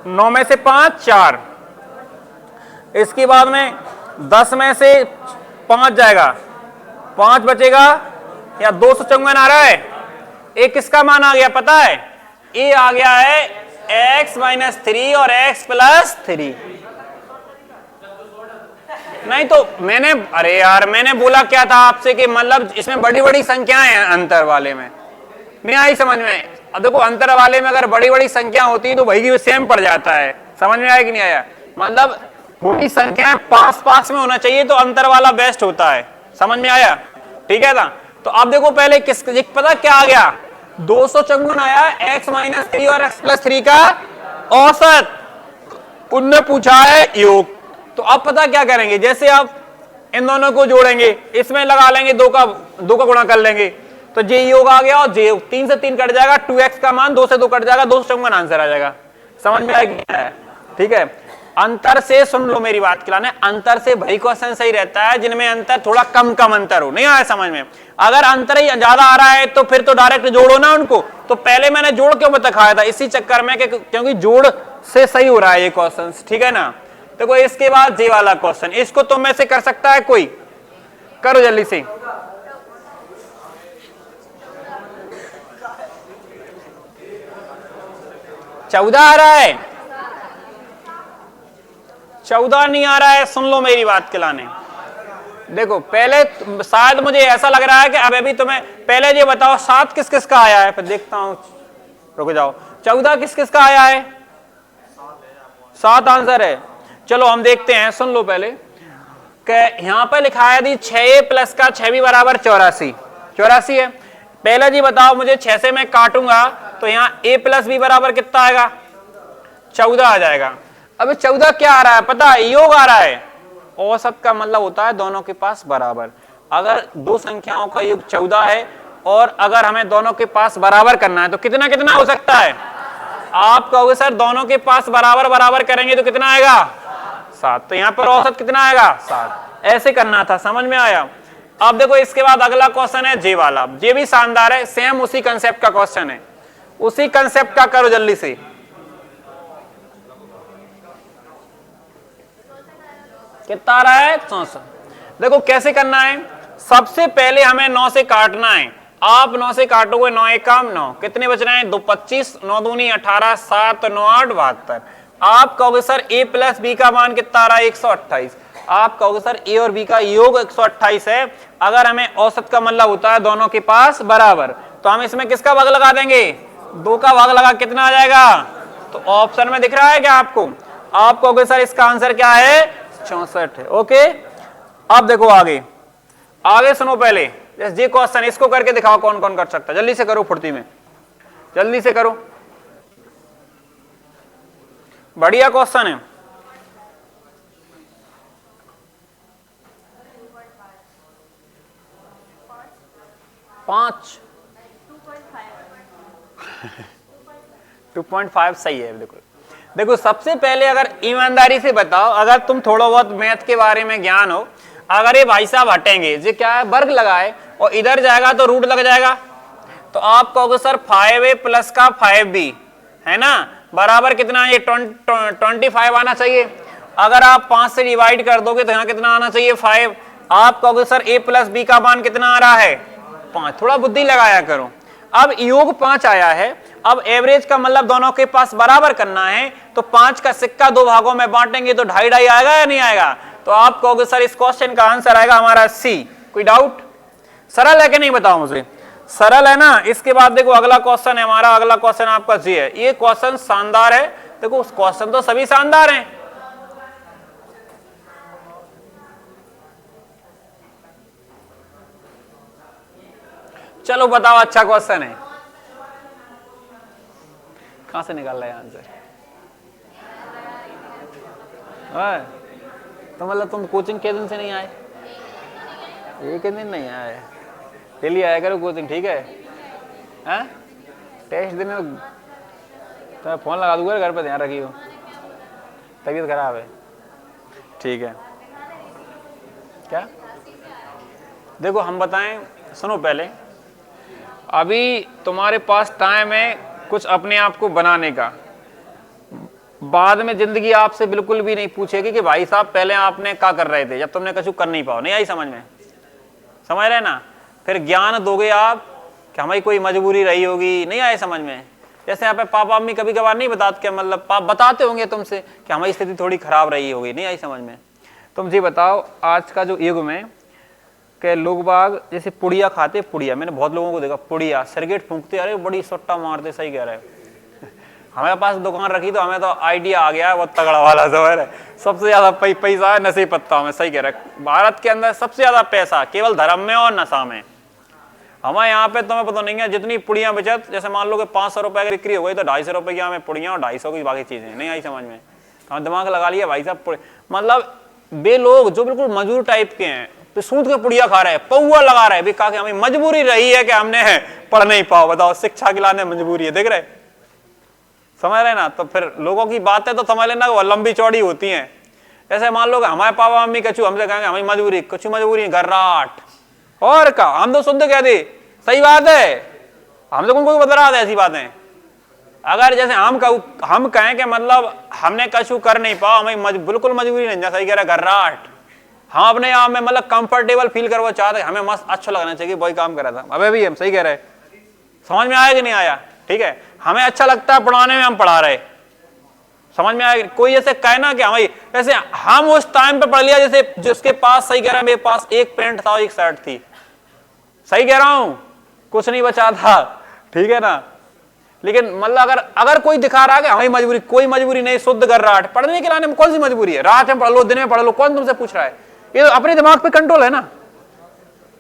9 में से 5 4, इसके बाद में 10 में से 5 जाएगा, 5 बचेगा, या 254 आ रहा है। एक किसका मान आ गया पता है, ये आ गया है x माइनस 3 और x प्लस 3। नहीं तो मैंने बोला क्या था आपसे कि मतलब इसमें बड़ी बड़ी संख्याएं हैं अंतर वाले में, नहीं आई समझ में। अब देखो अंतर वाले में अगर बड़ी बड़ी संख्या होती है तो वही की सेम पड़ जाता है, समझ में आया कि नहीं आया, मतलब बड़ी संख्याएं पास पास में होना चाहिए तो अंतर वाला बेस्ट होता है, समझ में आया, ठीक है ना। तो अब देखो पहले पता क्या आ गया, 254 आया, x माइनस 3 और x प्लस 3 का औसत, उनने पूछा है योग। तो अब पता क्या करेंगे, जैसे आप इन दोनों को जोड़ेंगे, इसमें लगा लेंगे, 2 का गुणा कर लेंगे, तो जे योग आ गया, और जे 3 से 3 कट जाएगा, 2x का मान 2 से 2 कट जाएगा, 254 आंसर आ जाएगा, समझ में आएगा, ठीक है। अंतर से सुन लो मेरी बात खिलाने, अंतर से वही क्वेश्चन सही रहता है जिनमें अंतर थोड़ा कम कम अंतर हो, नहीं आया समझ में। अगर अंतर ही ज्यादा आ रहा है तो फिर तो डायरेक्ट जोड़ो ना उनको, तो पहले मैंने जोड़ क्यों दिखाया था, इसी चक्कर में क्योंकि जोड़ से सही हो रहा है ये क्वेश्चन, ठीक है ना। देखो इसके बाद जे वाला क्वेश्चन, इसको तुम में से कर सकता है कोई, करो जल्दी से। चौदह आ रहा है, 14 नहीं आ रहा है, सुन लो मेरी बात खिलाने। देखो पहले शायद मुझे ऐसा लग रहा है कि अब अभी तुम्हें पहले ये बताओ 7 किस किस का आया है, फिर देखता हूं, रुक जाओ। 14 किस किस का आया है? 7 आंसर है। चलो हम देखते हैं, सुन लो पहले कि यहां पर लिखा है यदि 6a प्लस का 6b बराबर 84 है। पहले जी बताओ मुझे 6 से मैं काटूंगा तो यहां a प्लस b बराबर कितना आएगा? 14 आ जाएगा। अब 14 क्या आ रहा है पता है? योग आ रहा है। औसत का मतलब होता है दोनों के पास बराबर। अगर दो संख्याओं का योग 14 है और अगर हमें दोनों के पास बराबर करना है तो कितना कितना हो सकता है? आप कहोगे सर दोनों के पास बराबर बराबर करेंगे तो कितना आएगा? 7। तो यहां पर औसत कितना आएगा? 7। ऐसे करना था, समझ में आया? अब देखो इसके बाद अगला क्वेश्चन है जे वाला। जे भी शानदार है, सेम उसी कंसेप्ट का क्वेश्चन है, उसी कंसेप्ट का करो जल्दी से। कितना आ रहा है? 64। देखो कैसे करना है, सबसे पहले हमें 9 से काटना है। आप 9 से काटोगे, 9 एकम 9, कितने बच रहे हैं? 2 25, 9 दूनी 18, 7 9 8 72। आप कहोगे सर a प्लस बी का मान कितना आ रहा है? 128। आप कहोगे सर a और b का योग 128 है। अगर हमें औसत का मतलब होता है दोनों के पास बराबर, तो हम इसमें किसका भाग लगा देंगे? 2 का भाग लगा, कितना आ जाएगा? तो ऑप्शन में दिख रहा है क्या आपको? आप कहोगे सर इसका आंसर क्या है? 64 है। ओके, अब देखो आगे आगे सुनो पहले ये क्वेश्चन, इसको करके दिखाओ कौन कौन कर सकता है। जल्दी से करो, फुर्ती में जल्दी से करो, बढ़िया क्वेश्चन है। पांच 2.5 सही है। देखो देखो सबसे पहले अगर ईमानदारी से बताओ, अगर तुम थोड़ा बहुत मैथ के बारे में ज्ञान हो, अगर ये भाई साहब हटेंगे, ये क्या है वर्ग लगाए और इधर जाएगा तो रूट लग जाएगा, तो आप कहोगे सर 5a प्लस का 5b है ना बराबर कितना? ये 25 आना चाहिए। अगर आप 5 से डिवाइड कर दोगे तो यहाँ कितना आना चाहिए? 5। आप कहोगे सर a प्लस b का मान कितना आ रहा है? 5। थोड़ा बुद्धि लगाया करो। अब योग 5 आया है, अब एवरेज का मतलब दोनों के पास बराबर करना है, तो 5 का सिक्का 2 भागों में बांटेंगे तो 2.5 आएगा या नहीं आएगा? तो आप कहोगे सर इस क्वेश्चन का आंसर आएगा हमारा सी। कोई डाउट? सरल है कि नहीं बताओ मुझे? सरल है ना। इसके बाद देखो अगला क्वेश्चन है हमारा, अगला क्वेश्चन आपका जी है। ये क्वेश्चन शानदार है। देखो उस क्वेश्चन तो सभी शानदार हैं, चलो बताओ अच्छा क्वेश्चन है। कहां से निकाल रहे हैं आंसर? तो मतलब तुम कोचिंग के दिन से नहीं आए? एक दिन नहीं आए, डेली आया करो कोचिंग, ठीक है? हैं? टेस्ट देने तो फोन लगा दूंगा घर पे, ध्यान रखियो, तबीयत खराब है, ठीक है? क्या देखो हम बताएं, सुनो पहले, अभी तुम्हारे पास टाइम है कुछ अपने आप को बनाने का। बाद में जिंदगी आपसे बिल्कुल भी नहीं पूछेगी कि भाई साहब पहले आपने क्या कर रहे थे जब तुमने कुछ कर नहीं पाओ। नहीं आई समझ में? समझ रहे ना? फिर ज्ञान दोगे आप कि हमारी कोई मजबूरी रही होगी। नहीं आए समझ में? जैसे यहाँ पे पापा मम्मी कभी कभार नहीं बताते, क्या मतलब पाप बताते होंगे तुमसे कि हमारी स्थिति थोड़ी खराब रही होगी। नहीं आई समझ में? तुम जी बताओ, आज का जो युग में के लोग बाग जैसे पुड़िया खाते, पुड़िया मैंने बहुत लोगों को देखा, पुड़िया सिगरेट फूंकते, अरे बड़ी सट्टा मारते, सही कह रहे हैं। हमारे पास दुकान रखी तो हमें तो आइडिया आ गया है बहुत तगड़ा वाला, है सबसे ज्यादा पैसा है नशे पत्ता में। सही कह रहे हैं, भारत के अंदर सबसे ज्यादा पैसा केवल धर्म में और नशा में। हमारे यहाँ पे तुम्हें पता नहीं है जितनी पुड़ियाँ बचत, जैसे मान लो कि 500 रुपए की बिक्री हो गई तो 250 रुपए की हमें पुड़ियाँ और 250 की बाकी चीजें। नहीं आई समझ में? हम दिमाग लगा लिया भाई साहब, मतलब वे लोग जो बिल्कुल मजदूर टाइप के हैं तो सूद के पुड़िया खा रहे हैं, पौवा लगा रहे हैं, भी कहा कि हमें मजबूरी रही है कि हमने पढ़ नहीं पाओ। बताओ, शिक्षा खिलाने मजबूरी है, देख रहे समझ रहे ना? तो फिर लोगों की बातें तो समझ लेना वो लंबी चौड़ी होती हैं। जैसे मान लो हमारे पापा मम्मी कछु हमसे कहेंगे हमें मजबूरी, कुछ मजबूरी गर्राट और का, हम तो शुद्ध कह दे, सही बात है, हम तो उनको बता रहा था ऐसी बातें। अगर जैसे हम कहें कि मतलब हमने कछु कर नहीं पाओ, हमें बिल्कुल मजबूरी नहीं, सही कह रहा गर्राट, हम अपने आप में मतलब कंफर्टेबल फील करवा चाहते, हमें मस्त अच्छा लगना चाहिए, वही काम करा था। अबे भी हम सही कह रहे, समझ में आया कि नहीं आया? ठीक है, हमें अच्छा लगता है पढ़ाने में, हम पढ़ा रहे, समझ में आया? कोई ऐसे कहना कि भाई ऐसे हम उस टाइम पे पढ़ लिया जैसे जिसके पास, सही कह रहा है, मेरे पास एक पैंट था और एक शर्ट थी, सही कह रहा हूं, कुछ नहीं बचा था, ठीक है ना। लेकिन मतलब अगर कोई दिखा रहा है कि हमारी मजबूरी, कोई मजबूरी नहीं, शुद्ध कर रहा है, पढ़ने के लाने में कौन सी मजबूरी है? रात में पढ़ लो, दिन में पढ़ लो, कौन तुमसे पूछ रहा है? ये तो अपने दिमाग पे कंट्रोल है ना,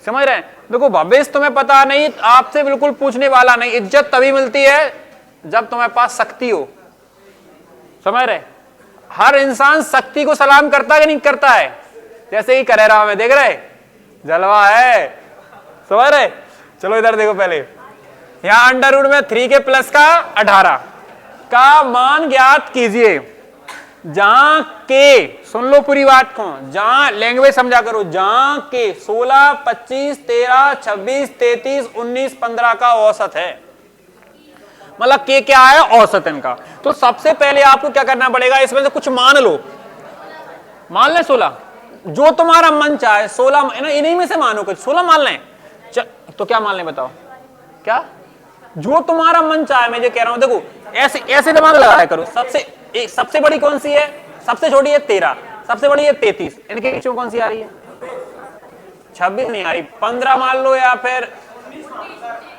समझ रहे हैं? देखो भविष्य तुम्हें पता नहीं, आपसे बिल्कुल पूछने वाला नहीं। इज्जत तभी मिलती है जब तुम्हारे पास शक्ति हो, समझ रहे? हर इंसान शक्ति को सलाम करता है कि नहीं करता है? जैसे ही करे रहा, में देख रहे, जलवा है, समझ रहे? चलो इधर देखो, पहले यहां अंडर रूट में 3 के प्लस का 18 का मान ज्ञात कीजिए, जहां के, सुन लो पूरी बात को, जहां लैंग्वेज समझा करो, जहां के 16, 25, 13, 26, 33, 19, 15 का औसत है। मतलब के क्या है? औसत इनका। तो सबसे पहले आपको क्या करना पड़ेगा, इसमें से कुछ मान लो, मान ले 16, जो तुम्हारा मन चाहे 16, इन्हीं में से मानो, कुछ 16 मान लें। तो क्या मान लें बताओ? क्या जो तुम्हारा मन चाहे, मैं जो कह रहा हूं, देखो ऐसे ऐसे दिमाग लगाया करो। सबसे बड़ी कौन सी है? सबसे छोटी है 13, सबसे बड़ी है 33, इनके बीच में कौन सी आ रही है? 26 नहीं आ रही, 15 मान लो या फिर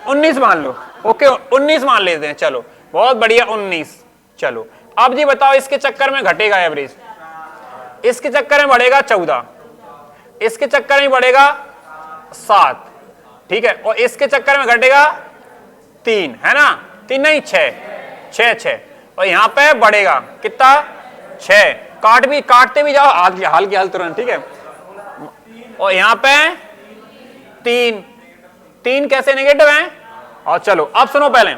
19 मान लो। ओके 19 मान लेते हैं, चलो बहुत बढ़िया 19। चलो अब जी बताओ, इसके चक्कर में घटेगा एवरेज, इसके चक्कर में बढ़ेगा 14, इसके चक्कर में बढ़ेगा 7, ठीक है, और इसके चक्कर में घटेगा 3, है ना? 3 नहीं 6, और यहां पे बढ़ेगा कितना? 6, काटते भी जाओ, हाल की हाल तुरंत, ठीक है। और यहां पे 3 कैसे नेगेटिव है? और चलो अब सुनो पहले,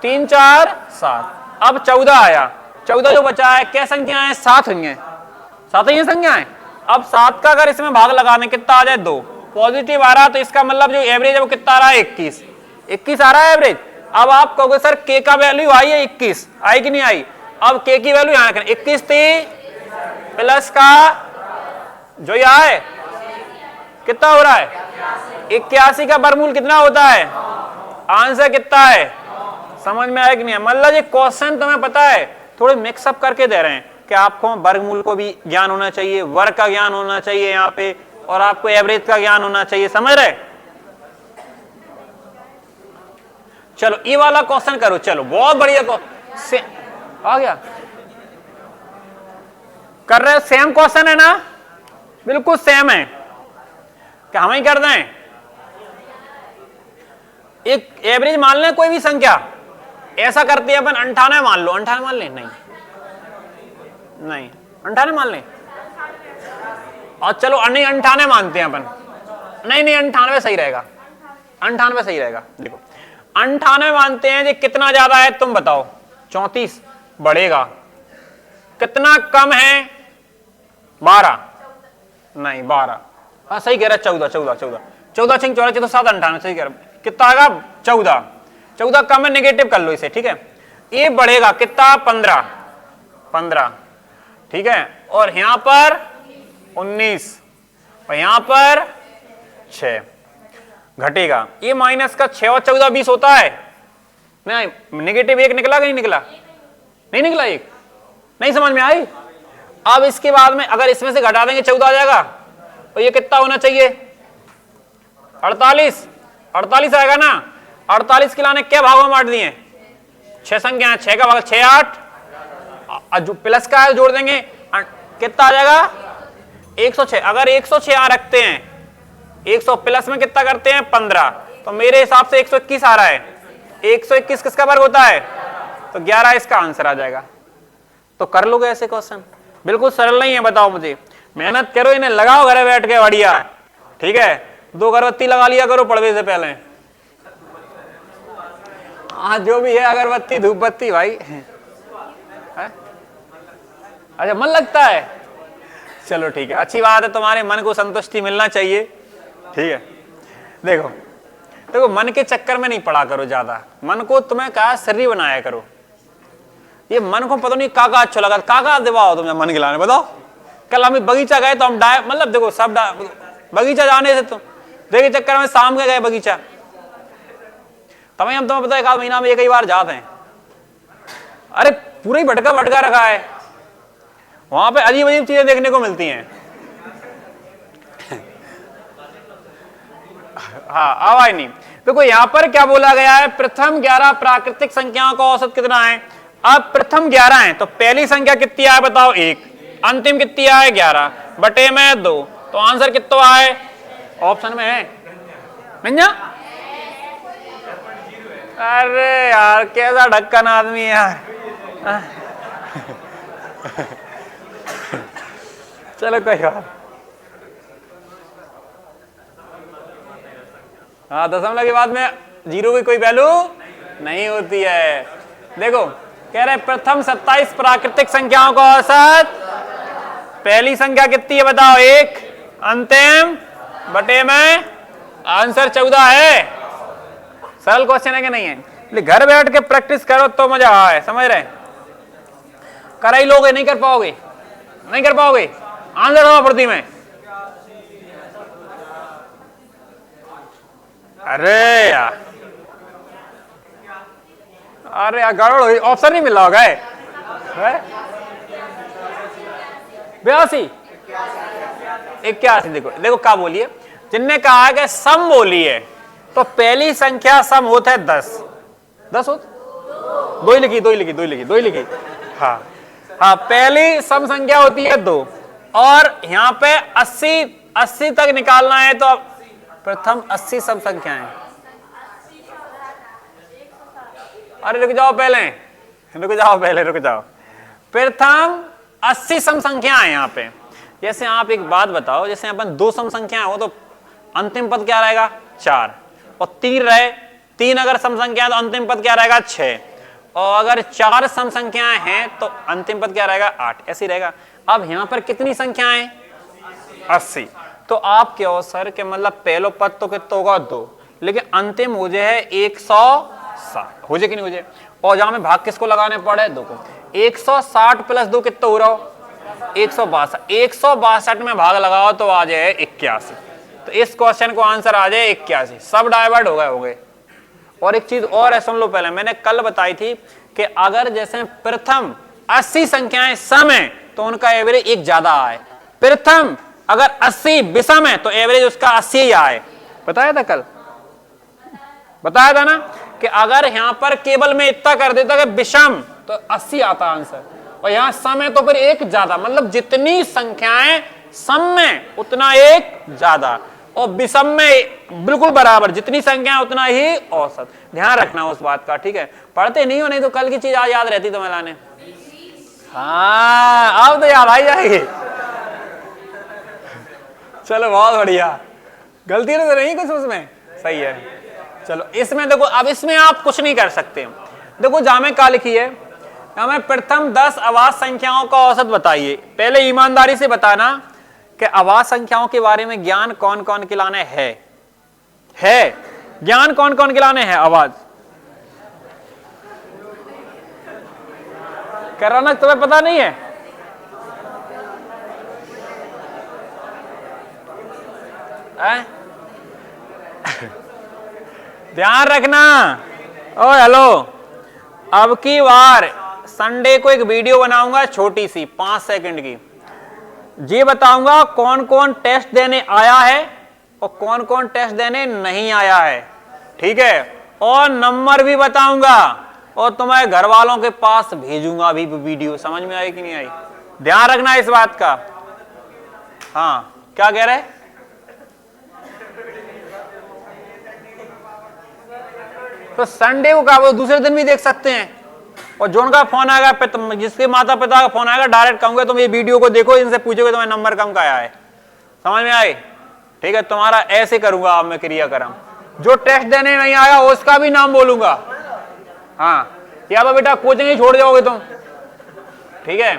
3, 4, 7, अब 14 आया, 14 जो बचा है, क्या संख्या है? 7 हुई है, 7 ही संख्या है। अब 7 का अगर इसमें भाग लगाने कितना आ जाए? 2, पॉजिटिव आ रहा, तो इसका मतलब जो एवरेज है वो कितना आ रहा है? 21 आ रहा है एवरेज। अब आप कहोगे सर के का वैल्यू आई है 21, आई कि नहीं आई? अब के की वैल्यू यहां रखना, 21 थी प्लस का जो यह है कितना हो रहा है? 81 का वर्गमूल कितना होता है? आंसर कितना है? समझ में आया कि नहीं? मतलब ये क्वेश्चन तुम्हें पता है थोड़े मिक्सअप करके दे रहे हैं कि आपको वर्गमूल को भी ज्ञान होना चाहिए, वर्ग का ज्ञान होना चाहिए यहाँ पे, और आपको एवरेज का ज्ञान होना चाहिए, समझ रहे? चलो ये वाला क्वेश्चन करो, चलो बहुत बढ़िया आ गया, कर रहे हो? सेम क्वेश्चन है ना, बिल्कुल सेम है, क्या हम ही कर दें? एक एवरेज मान लें कोई भी संख्या, ऐसा करते हैं अपन 98 मान लो, 98 मान लें? नहीं 98 मान लें, और चलो नहीं 98 मानते हैं अपन, नहीं 98 सही रहेगा, 98 सही रहेगा। देखो 98 मानते हैं, ये कितना ज्यादा है तुम बताओ? 34 बढ़ेगा, कितना कम है? 12 नहीं 12, हाँ सही कह रहा है, 14 14 6 14 14 7 98 सही कह रहा है। कितना आएगा? 14 कम है, नेगेटिव कर लो इसे, ठीक है। ये बढ़ेगा कितना? 15, ठीक है, और यहां पर 19, और यहां पर 6 घटेगा। ये माइनस का 6 और 14 20 होता है, नहीं नेगेटिव 1 निकला कि नहीं निकला? नहीं निकला, 1 नहीं समझ में आई? अब इसके बाद में अगर इसमें से घटा देंगे 14 आ जाएगा, और ये कितना होना चाहिए? 48 आएगा ना। 48 के लाने क्या भागों में बांट दिए? 6 संख्या, 6 का भाग 6 8, जो प्लस का है जोड़ देंगे, कितना आ जाएगा? 106। अगर 106 यहां रखते हैं, 100 प्लस में कितना करते हैं? 15, तो मेरे हिसाब से 121 आ रहा है। 121 किसका वर्ग होता है? तो 11 इसका आंसर आ जाएगा। तो कर लोगे ऐसे क्वेश्चन, बिल्कुल सरल नहीं है, बताओ मुझे, मेहनत करो, इन्हें लगाओ घरे बैठ के बढ़िया, ठीक है। 2 अगरबत्ती लगा लिया करो पढ़ने से पहले, आज जो भी है अगरबत्ती धूप बत्ती भाई है? अच्छा मन लगता है, चलो ठीक है, अच्छी बात है, तुम्हारे मन को संतुष्टि मिलना चाहिए, ठीक है। देखो मन के चक्कर में नहीं पड़ा करो ज्यादा, मन को तुम्हें कहा शरीर बनाया करो। ये मन को पता नहीं काका अच्छा लगा, काका दिवाओ तुम्हें मन खिलाने, बताओ। कल हम बगीचा गए तो हम मतलब देखो सब बगीचा जाने से तुम देखिए चक्कर में शाम के गए बगीचा, तभी हम तुम्हें पता है 1 आध महीना में 1 ही बार जाते हैं। अरे पूरा ही भटका भटका रखा है, वहां पे अजीब अजीब चीजें देखने को मिलती हैं। हाँ, आवाज नहीं। देखो यहां पर क्या बोला गया है, प्रथम 11 प्राकृतिक संख्याओं का औसत कितना है। अब प्रथम 11 है तो पहली संख्या कितनी आए बताओ 1, अंतिम कितनी आए 11 बटे में 2, तो आंसर कितना आए ऑप्शन में है मिंजा। अरे यार कैसा ढक्कन आदमी है यार। चलो कोई बात। हाँ, दशमलव के बाद में 0 की कोई वैल्यू नहीं होती है। देखो कह रहे प्रथम 27 प्राकृतिक संख्याओं का औसत, पहली संख्या कितनी है बताओ 1, अंतिम बटे में आंसर 14 है। सरल क्वेश्चन है कि नहीं है। घर बैठ के प्रैक्टिस करो तो मजा आए, समझ रहे। कर ही लोगे, नहीं कर पाओगे, नहीं कर पाओगे। आंसर दो प्रति में। अरे यार, अरे यार गड़बड़ हुई, ऑप्शन नहीं मिल रहा होगा। 82 81। देखो देखो क्या बोलिए, जिनने कहा है कि सम बोली है तो पहली संख्या सम होता है 10 हो, 2 ही लिखी 2 ही लिखी 2 ही लिखी 2 ही लिखी। हाँ हाँ, पहली सम संख्या होती है 2 और यहाँ पे 80 तक निकालना है तो प्रथम 80 सम संख्या है। अरे रुक जाओ पहले, रुक जाओ पहले, रुक जाओ। प्रथम 80 सम संख्या है यहाँ पे। जैसे आप एक बात बताओ, जैसे अपन 2 सम संख्या हो तो अंतिम पद क्या रहेगा 4, और 3 रहे 3 अगर सम संख्या है तो अंतिम पद क्या रहेगा 6, और अगर 4 सम संख्याएं हैं तो अंतिम पद क्या रहेगा 8, ऐसे रहेगा। अब यहाँ पर कितनी संख्याएं 80, तो आप क्या हो सर के मतलब पहलो पद तो कितना होगा 2, लेकिन अंतिम हो जाए 160 हो जाए कि नहीं हो जाए। और जहां में भाग किसको लगाने पड़े 2 को, 160 प्लस 2 कितना हो रहा हो 162, 162 में भाग लगाओ तो आ जाए 81। तो इस क्वेश्चन को आंसर आ जाए 81। सब डाइवर्ट हो गए। और एक चीज और है, सुन लो पहले, मैंने कल बताई थी कि अगर जैसे प्रथम 80 संख्याएं सम है तो उनका एवरेज 1 ज्यादा आए, प्रथम अगर 80 विषम है तो एवरेज उसका 80 ही आए। बताया था कल, बताया था ना कि अगर यहां पर केवल मैं इतना कर देता कि विषम तो 80 आता आंसर, और यहां सम है तो फिर 1 ज्यादा, मतलब जितनी संख्याएं सम में उतना 1 ज्यादा, और विषम में बिल्कुल बराबर, जितनी संख्या उतना ही औसत। ध्यान रखना उस बात का, ठीक है। पढ़ते नहीं हो, नहीं तो कल की चीज आज याद रहती तुम्हें लाने। हाँ अब तो याद आई जाएगी। चलो बहुत बढ़िया, गलती तो नहीं कुछ उसमें, सही है। चलो इसमें देखो, अब इसमें आप कुछ नहीं कर सकते। देखो जहां में क्या लिखी है, हमें प्रथम 10 अवाज संख्याओं का औसत बताइए। पहले ईमानदारी से बताना कि आवाज संख्याओं के बारे में ज्ञान कौन कौन खिलाने है ज्ञान कौन कौन खिलाने हैं। आवाज कर रहा ना, तुम्हें पता नहीं है। ध्यान रखना। ओ हेलो, अब की बार संडे को एक वीडियो बनाऊंगा छोटी सी 5 सेकंड की, ये बताऊंगा कौन कौन टेस्ट देने आया है और कौन कौन टेस्ट देने नहीं आया है, ठीक है। और नंबर भी बताऊंगा और तुम्हारे घर वालों के पास भेजूंगा अभी वीडियो। समझ में आई कि नहीं आई, ध्यान रखना इस बात का। हाँ क्या कह रहे, तो संडे को क्या दूसरे दिन भी देख सकते हैं। और जो उनका फोन आएगा, जिसके माता पिता का फोन आएगा, डायरेक्ट कहूंगा तुम ये वीडियो को देखो, इनसे पूछोगे तुम्हें नंबर कम का आया है। समझ में आई, ठीक है। तुम्हारा ऐसे करूंगा अब मैं क्रियाक्रम, जो टेस्ट देने नहीं आया उसका भी नाम बोलूंगा। हाँ, या तो बेटा कोचिंग ही छोड़ जाओगे तुम, ठीक है।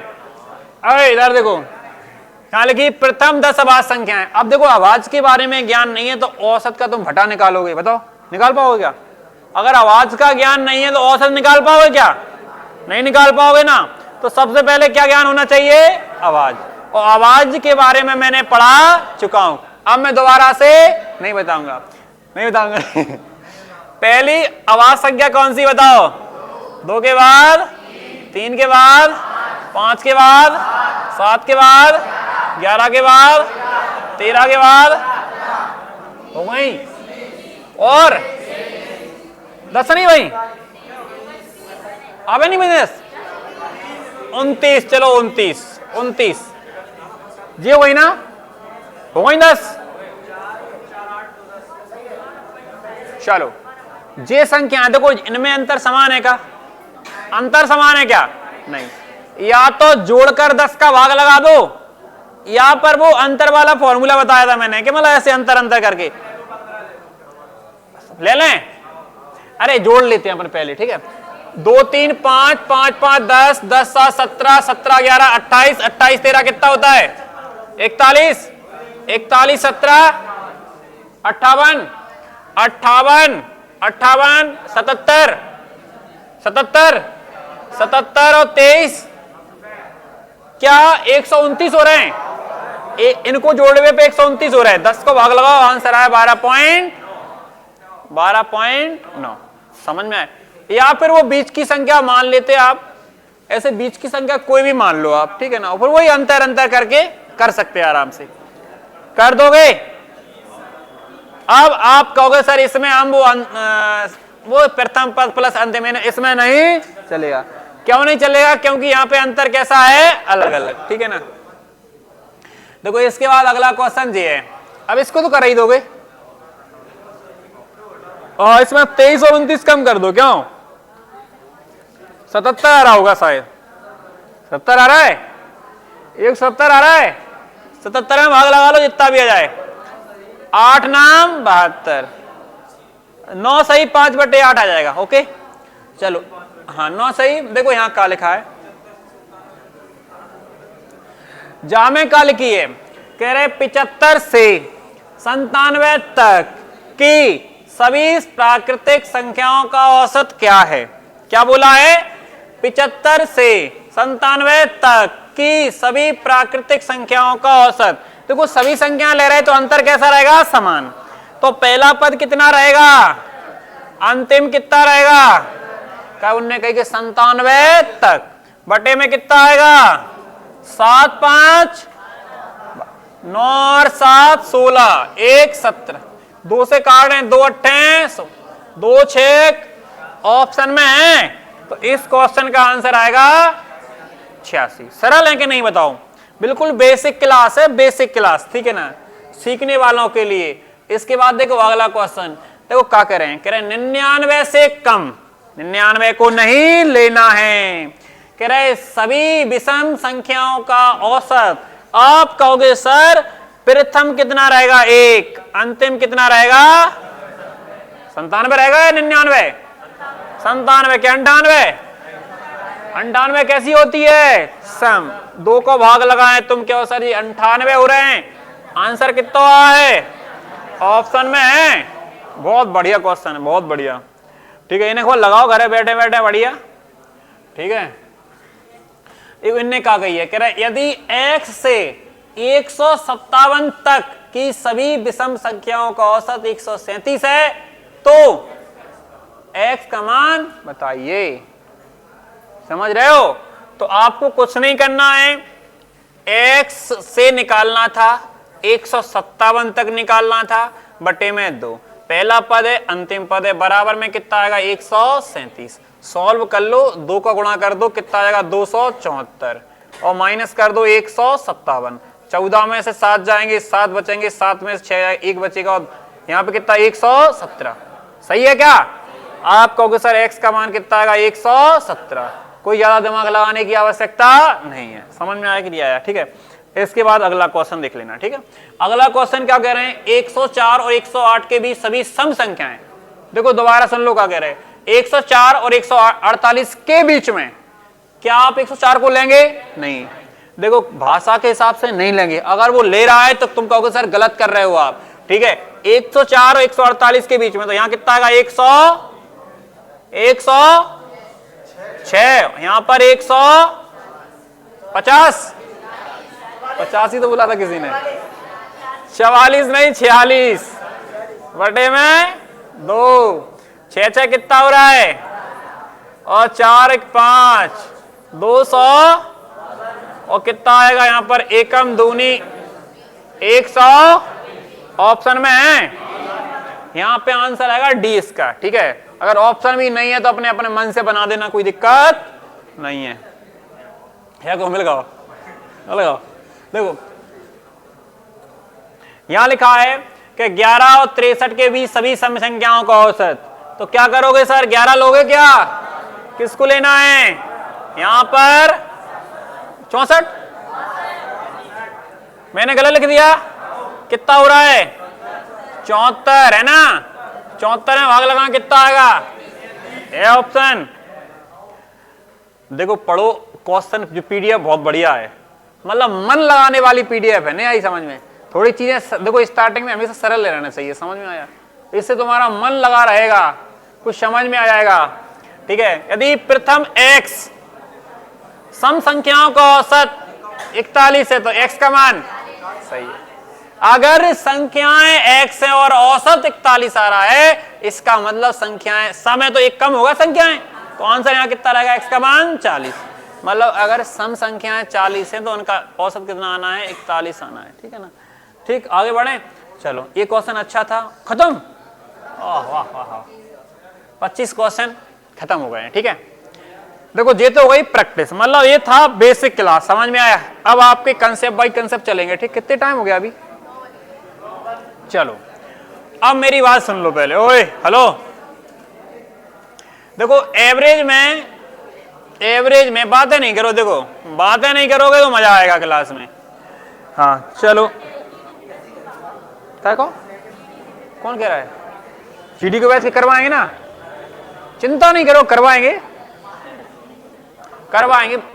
अरे इधर देखो, यहाँ लिखी प्रथम 10 आवाज संख्याएं। अब देखो आवाज के बारे में ज्ञान नहीं है तो औसत का तुम घटा निकालोगे, बताओ निकाल पाओगे क्या? अगर आवाज का ज्ञान नहीं है तो औसत निकाल पाओगे क्या? नहीं निकाल पाओगे ना। तो सबसे पहले क्या ज्ञान होना चाहिए? आवाज। और आवाज के बारे में मैंने पढ़ा चुका हूं, अब मैं दोबारा से नहीं बताऊंगा, नहीं बताऊंगा। पहली आवाज संख्या कौन सी बताओ? 2 के बाद 3 के बाद, 5 के बाद, 7 के बाद, 11 के बाद, 13 के बाद, हो गई, और 10 नहीं भाई, अब नहीं बिजनेस, 29, चलो 29 जी हो गई ना, हो गई 10। चलो जे संख्या देखो, इनमें अंतर समान है क्या? अंतर समान है क्या? नहीं, या तो जोड़कर 10 का भाग लगा दो, या पर वो अंतर वाला फॉर्मूला बताया था मैंने कि मतलब ऐसे अंतर अंतर करके ले लें। अरे जोड़ लेते हैं अपन पहले, ठीक है। 2 3 5 5 5 10 10 7 17 17 11 28 28 13 कितना होता है? 41 41 17 58 58 58 77 77 77 और 23 क्या 129 हो रहे हैं? इनको जोड़वे पे 129 हो रहा है। 10 को भाग लगाओ, आंसर आया 12.9। समझ में आए? या फिर वो बीच की संख्या मान लेते आप, ऐसे बीच की संख्या कोई भी मान लो आप, ठीक है ना, फिर वही अंतर अंतर करके कर सकते हैं, आराम से कर दोगे। अब आप कहोगे सर इसमें हम वो प्रथम पद प्लस अंतिम, इसमें नहीं चलेगा। क्यों नहीं चलेगा? क्योंकि यहाँ पे अंतर कैसा है? अलग अलग, ठीक है ना। देखो इसके बाद अगला क्वेश्चन ये है, अब इसको तो कर ही दोगे, और इसमें 23 और 29 कम कर दो, क्यों? 77 आ रहा होगा शायद, 70 आ रहा है, 170 आ रहा है, 77 में भाग लगा लो जितना भी आ जाए, 8 नाम 72, 9 सही 5/8 आ जाएगा। ओके चलो, हाँ 9 सही। देखो यहां क्या लिखा है, जामे क्या लिखी है, कह रहे 75 से 97 तक की सभी प्राकृतिक संख्याओं का औसत क्या है? क्या बोला है? 75 से 97 तक की सभी प्राकृतिक संख्याओं का औसत। देखो सभी संख्या ले रहे तो अंतर कैसा रहेगा? समान। तो पहला पद कितना रहेगा? अंतिम कितना रहेगा? क्या उनने कही कि 97 तक, बटे में कितना आएगा? 7 5 9 और 7 16, 1 17, 2 से काट रहे हैं, 2 8 2 6 ऑप्शन में है, तो इस क्वेश्चन का आंसर आएगा 86। सरल है कि नहीं बताओ? बिल्कुल बेसिक क्लास है, बेसिक क्लास, ठीक है ना, सीखने वालों के लिए। इसके बाद देखो अगला क्वेश्चन, देखो क्या कह रहे हैं, कह रहे हैं 99 से कम, 99 को नहीं लेना है। कह रहे सभी विषम संख्याओं का औसत। आप कहोगे सर प्रथम कितना रहेगा? 1, अंतिम कितना रहेगा? 97 रहेगा या 99? 97 के 98, 98 कैसी होती है? सम। 2 को भाग लगाएं, तुम क्या हो सर जी 98 हो रहे हैं, आंसर कितना है? ऑप्शन में है। बहुत बढ़िया क्वेश्चन है, बहुत बढ़िया, ठीक है। इन्हें को लगाओ घरे बैठे बैठे, बढ़िया, ठीक है। इनने क्या कही है, कह रहा यदि x से 157 तक की सभी विषम संख्याओं का औसत 137 है तो x का मान बताइए। समझ रहे हो? तो आपको कुछ नहीं करना है, x से निकालना था, 157 तक निकालना था, बटे में 2, पहला पद है अंतिम पद है, बराबर में कितना आएगा? 137। सॉल्व कर लो, 2 का गुणा कर दो, कितना आएगा? 274, और माइनस कर दो 157। 14 में से 7 जाएंगे, 7 बचेंगे, 7 में से 6 1 बचेगा, और यहाँ पे कितना? 117। सही है क्या? आप कहोगे सर x का मान कितना आएगा? 117। कोई ज्यादा दिमाग लगाने की आवश्यकता नहीं है। समझ में आया कि नहीं आया? ठीक है। इसके बाद अगला क्वेश्चन देख लेना, ठीक है। अगला क्वेश्चन क्या कह रहे हैं, 104 और 108 के बीच सभी सम संख्याएं। देखो दोबारा सुन लो क्या कह रहे हैं, 104 और 148 के बीच में। क्या आप 104 को लेंगे? नहीं। देखो भाषा के हिसाब से नहीं लेंगे, अगर वो ले रहा है तो तुम कहोगे सर गलत कर रहे हो आप, ठीक है। 104 और 148 के बीच में, तो यहां कितना आएगा? 106, यहां पर 150, 50 ही तो बोला था किसी ने, 44 नहीं 46, बटे में 2, 6 कितना हो रहा है, और 4 1 5, 200 और कितना आएगा यहाँ पर एकम दूनी 100 ऑप्शन में है, यहाँ पे आंसर आएगा डी इसका। ठीक है, अगर ऑप्शन भी नहीं है तो अपने अपने मन से बना देना, कोई दिक्कत नहीं है। या को मिल गया लगाओ। देखो यहां लिखा है कि 11 और 63 के बीच सभी सम संख्याओं का औसत, तो क्या करोगे सर 11 लोगे क्या, किसको लेना है यहां पर 64, मैंने गलत लिख दिया, कितना हो रहा है 74 है ना, 74 में भाग लगाना कितना आएगा, ए ऑप्शन। देखो पढ़ो क्वेश्चन, जो पीडीएफ बहुत बढ़िया है, मतलब मन लगाने वाली पीडीएफ है, नहीं आई समझ में, थोड़ी चीजें देखो स्टार्टिंग में हमेशा सरल ले रहना चाहिए, समझ में आया, इससे तुम्हारा मन लगा रहेगा, कुछ समझ में आ जाएगा। ठीक है, यदि प्रथम x सम संख्याओं का औसत 41 है तो x का मान सही है, अगर संख्याएं x है और औसत 41 आ रहा है, इसका मतलब संख्याएं सम है तो एक कम होगा संख्याएं, तो आंसर यहाँ कितना रहेगा, x का मान 40, मतलब अगर सम संख्याएं 40 है तो उनका औसत कितना आना है 41 आना है। ठीक है ना, ठीक, आगे बढ़े, चलो ये क्वेश्चन अच्छा था, खत्म, वाह वाह वाह, 25 क्वेश्चन खत्म हो गए हैं। ठीक है, देखो ये तो हो गई प्रैक्टिस, मतलब ये था बेसिक क्लास, समझ में आया। अब आपके कंसेप्ट बाय कंसेप्ट चलेंगे। ठीक, कितने टाइम हो गया अभी, चलो अब मेरी बात सुन लो पहले, ओए हेलो, देखो एवरेज में बातें नहीं करो, देखो बातें नहीं करोगे तो मजा आएगा क्लास में। हाँ चलो, क्या कहो, कौन कह रहा है, सीडी को वैसे करवाएंगे ना, चिंता नहीं करो, करवाएंगे,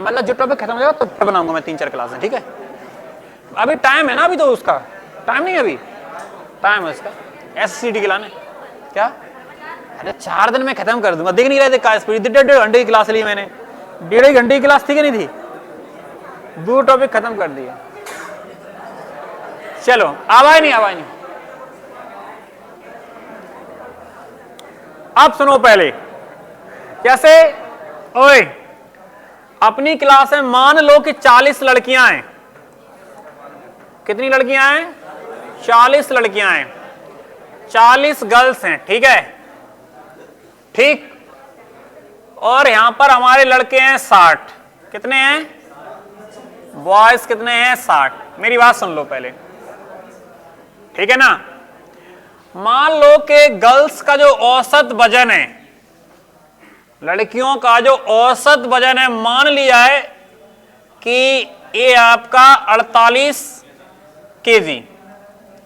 मतलब जो टॉपिक खत्म हो जाएगा तो बनाऊंगा मैं 3-4 क्लास में। ठीक है, अभी टाइम है ना, अभी तो उसका टाइम नहीं, अभी टाइम है उसका एससीडी के लाने, क्या, अरे 4 दिन में खत्म कर दूंगा, देख नहीं रहे थे का स्पीड, 1.5 घंटे की क्लास ली मैंने, 1.5 घंटे की क्लास थी कि नहीं थी, 2 टॉपिक खत्म कर दिए। चलो आवाज नहीं, अब सुनो पहले, कैसे, ओए अपनी क्लास में मान लो कि 40 लड़कियां हैं, कितनी लड़कियां हैं, 40 लड़कियां हैं, 40 गर्ल्स हैं, ठीक है, ठीक, और यहां पर हमारे लड़के हैं 60, कितने हैं बॉयज, कितने हैं 60। मेरी बात सुन लो पहले, ठीक है ना, मान लो कि गर्ल्स का जो औसत वजन है, लड़कियों का जो औसत वजन है, मान लिया है कि ये आपका 48 केजी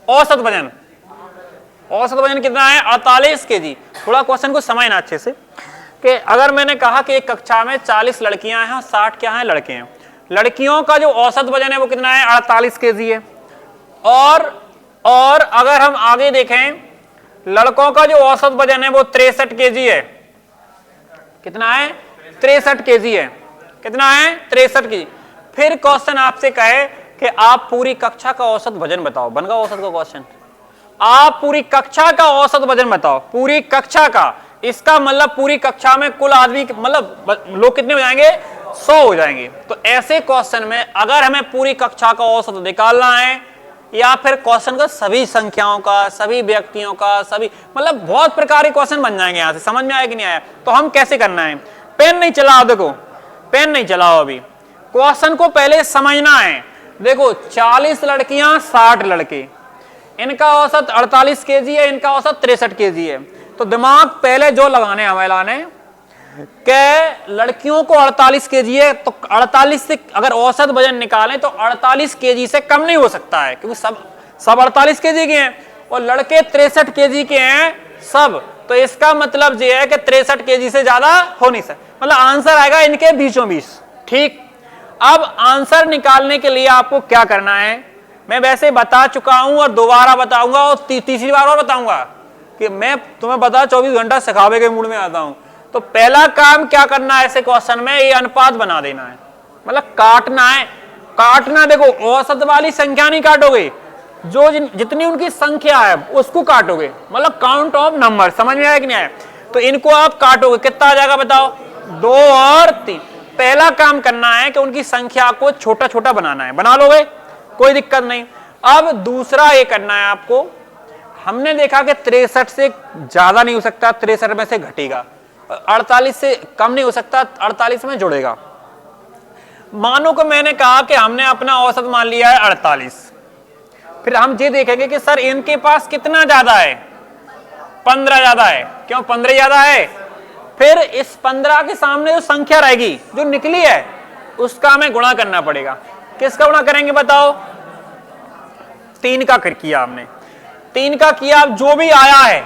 औसत वजन कितना है 48 केजी। थोड़ा क्वेश्चन को समझना अच्छे से, कि अगर मैंने कहा कि एक कक्षा में 40 लड़कियां हैं और 60 क्या हैं, लड़के हैं, लड़कियों का जो औसत वजन है वो कितना है 48 केजी है, और अगर हम आगे देखें लड़कों का जो औसत वजन है वो 63 केजी है, कितना है 63 केजी है, कितना है 63 केजी। फिर क्वेश्चन आपसे कहे कि आप पूरी कक्षा का औसत वजन बताओ, बन गया औसत का क्वेश्चन, आप पूरी कक्षा का औसत वजन बताओ, पूरी कक्षा का, इसका मतलब पूरी कक्षा में कुल आदमी मतलब लोग कितने हो जाएंगे 100 हो जाएंगे। तो ऐसे क्वेश्चन में अगर हमें पूरी कक्षा का औसत निकालना है, या फिर क्वेश्चन का सभी संख्याओं का, सभी व्यक्तियों का, सभी मतलब बहुत प्रकार के क्वेश्चन बन जाएंगे, यहां से समझ में आया कि नहीं आया, तो हम कैसे करना है, पेन नहीं चलाओ, देखो पेन नहीं चलाओ, अभी क्वेश्चन को पहले समझना है। देखो 40 लड़कियां 60 लड़के, इनका औसत 48 केजी है, इनका औसत 63 केजी है, तो दिमाग पहले जो लगाने हमें लाने कि लड़कियों को 48 केजी है, तो 48 से अगर औसत वजन निकालें तो 48 केजी से कम नहीं हो सकता है, क्योंकि सब 48 केजी के हैं और लड़के 63 केजी के हैं सब, तो इसका मतलब ये है कि 63 केजी से ज्यादा हो नहीं सकता, मतलब आंसर आएगा इनके बीचों बीच। ठीक, अब आंसर निकालने के लिए आपको क्या करना है, मैं वैसे बता चुका हूं और दोबारा बताऊंगा और तीसरी बार और बताऊंगा कि मैं तुम्हें बता 24 घंटा सिखावे के मूड में आता हूं। तो पहला काम क्या करना है ऐसे क्वेश्चन में, ये अनुपात बना देना है, मतलब काटना है, काटना, देखो औसत वाली संख्या नहीं काटोगे, जो जितनी उनकी संख्या है उसको काटोगे, मतलब काउंट ऑफ नंबर, समझ में आया कि नहीं आया, तो इनको आप काटोगे, कितना आ जाएगा बताओ 2 और 3। पहला काम करना है कि उनकी संख्या को छोटा छोटा बनाना है, बना लोगे कोई दिक्कत नहीं। अब दूसरा ये करना है आपको, हमने देखा कि 63 से ज्यादा नहीं हो सकता, 63 में से घटेगा, 48 से कम नहीं हो सकता, 48 में जुड़ेगा। मानो कि मैंने कहा कि हमने अपना औसत मान लिया है 48, फिर हम ये देखेंगे कि सर इनके पास कितना ज्यादा है, 15 ज्यादा है। क्यों 15 ज्यादा है? फिर इस 15 के सामने जो संख्या रहेगी जो निकली है उसका हमें गुणा करना पड़ेगा। किसका गुणा करेंगे बताओ? 3 का किया हमने, 3 का किया, अब जो भी आया है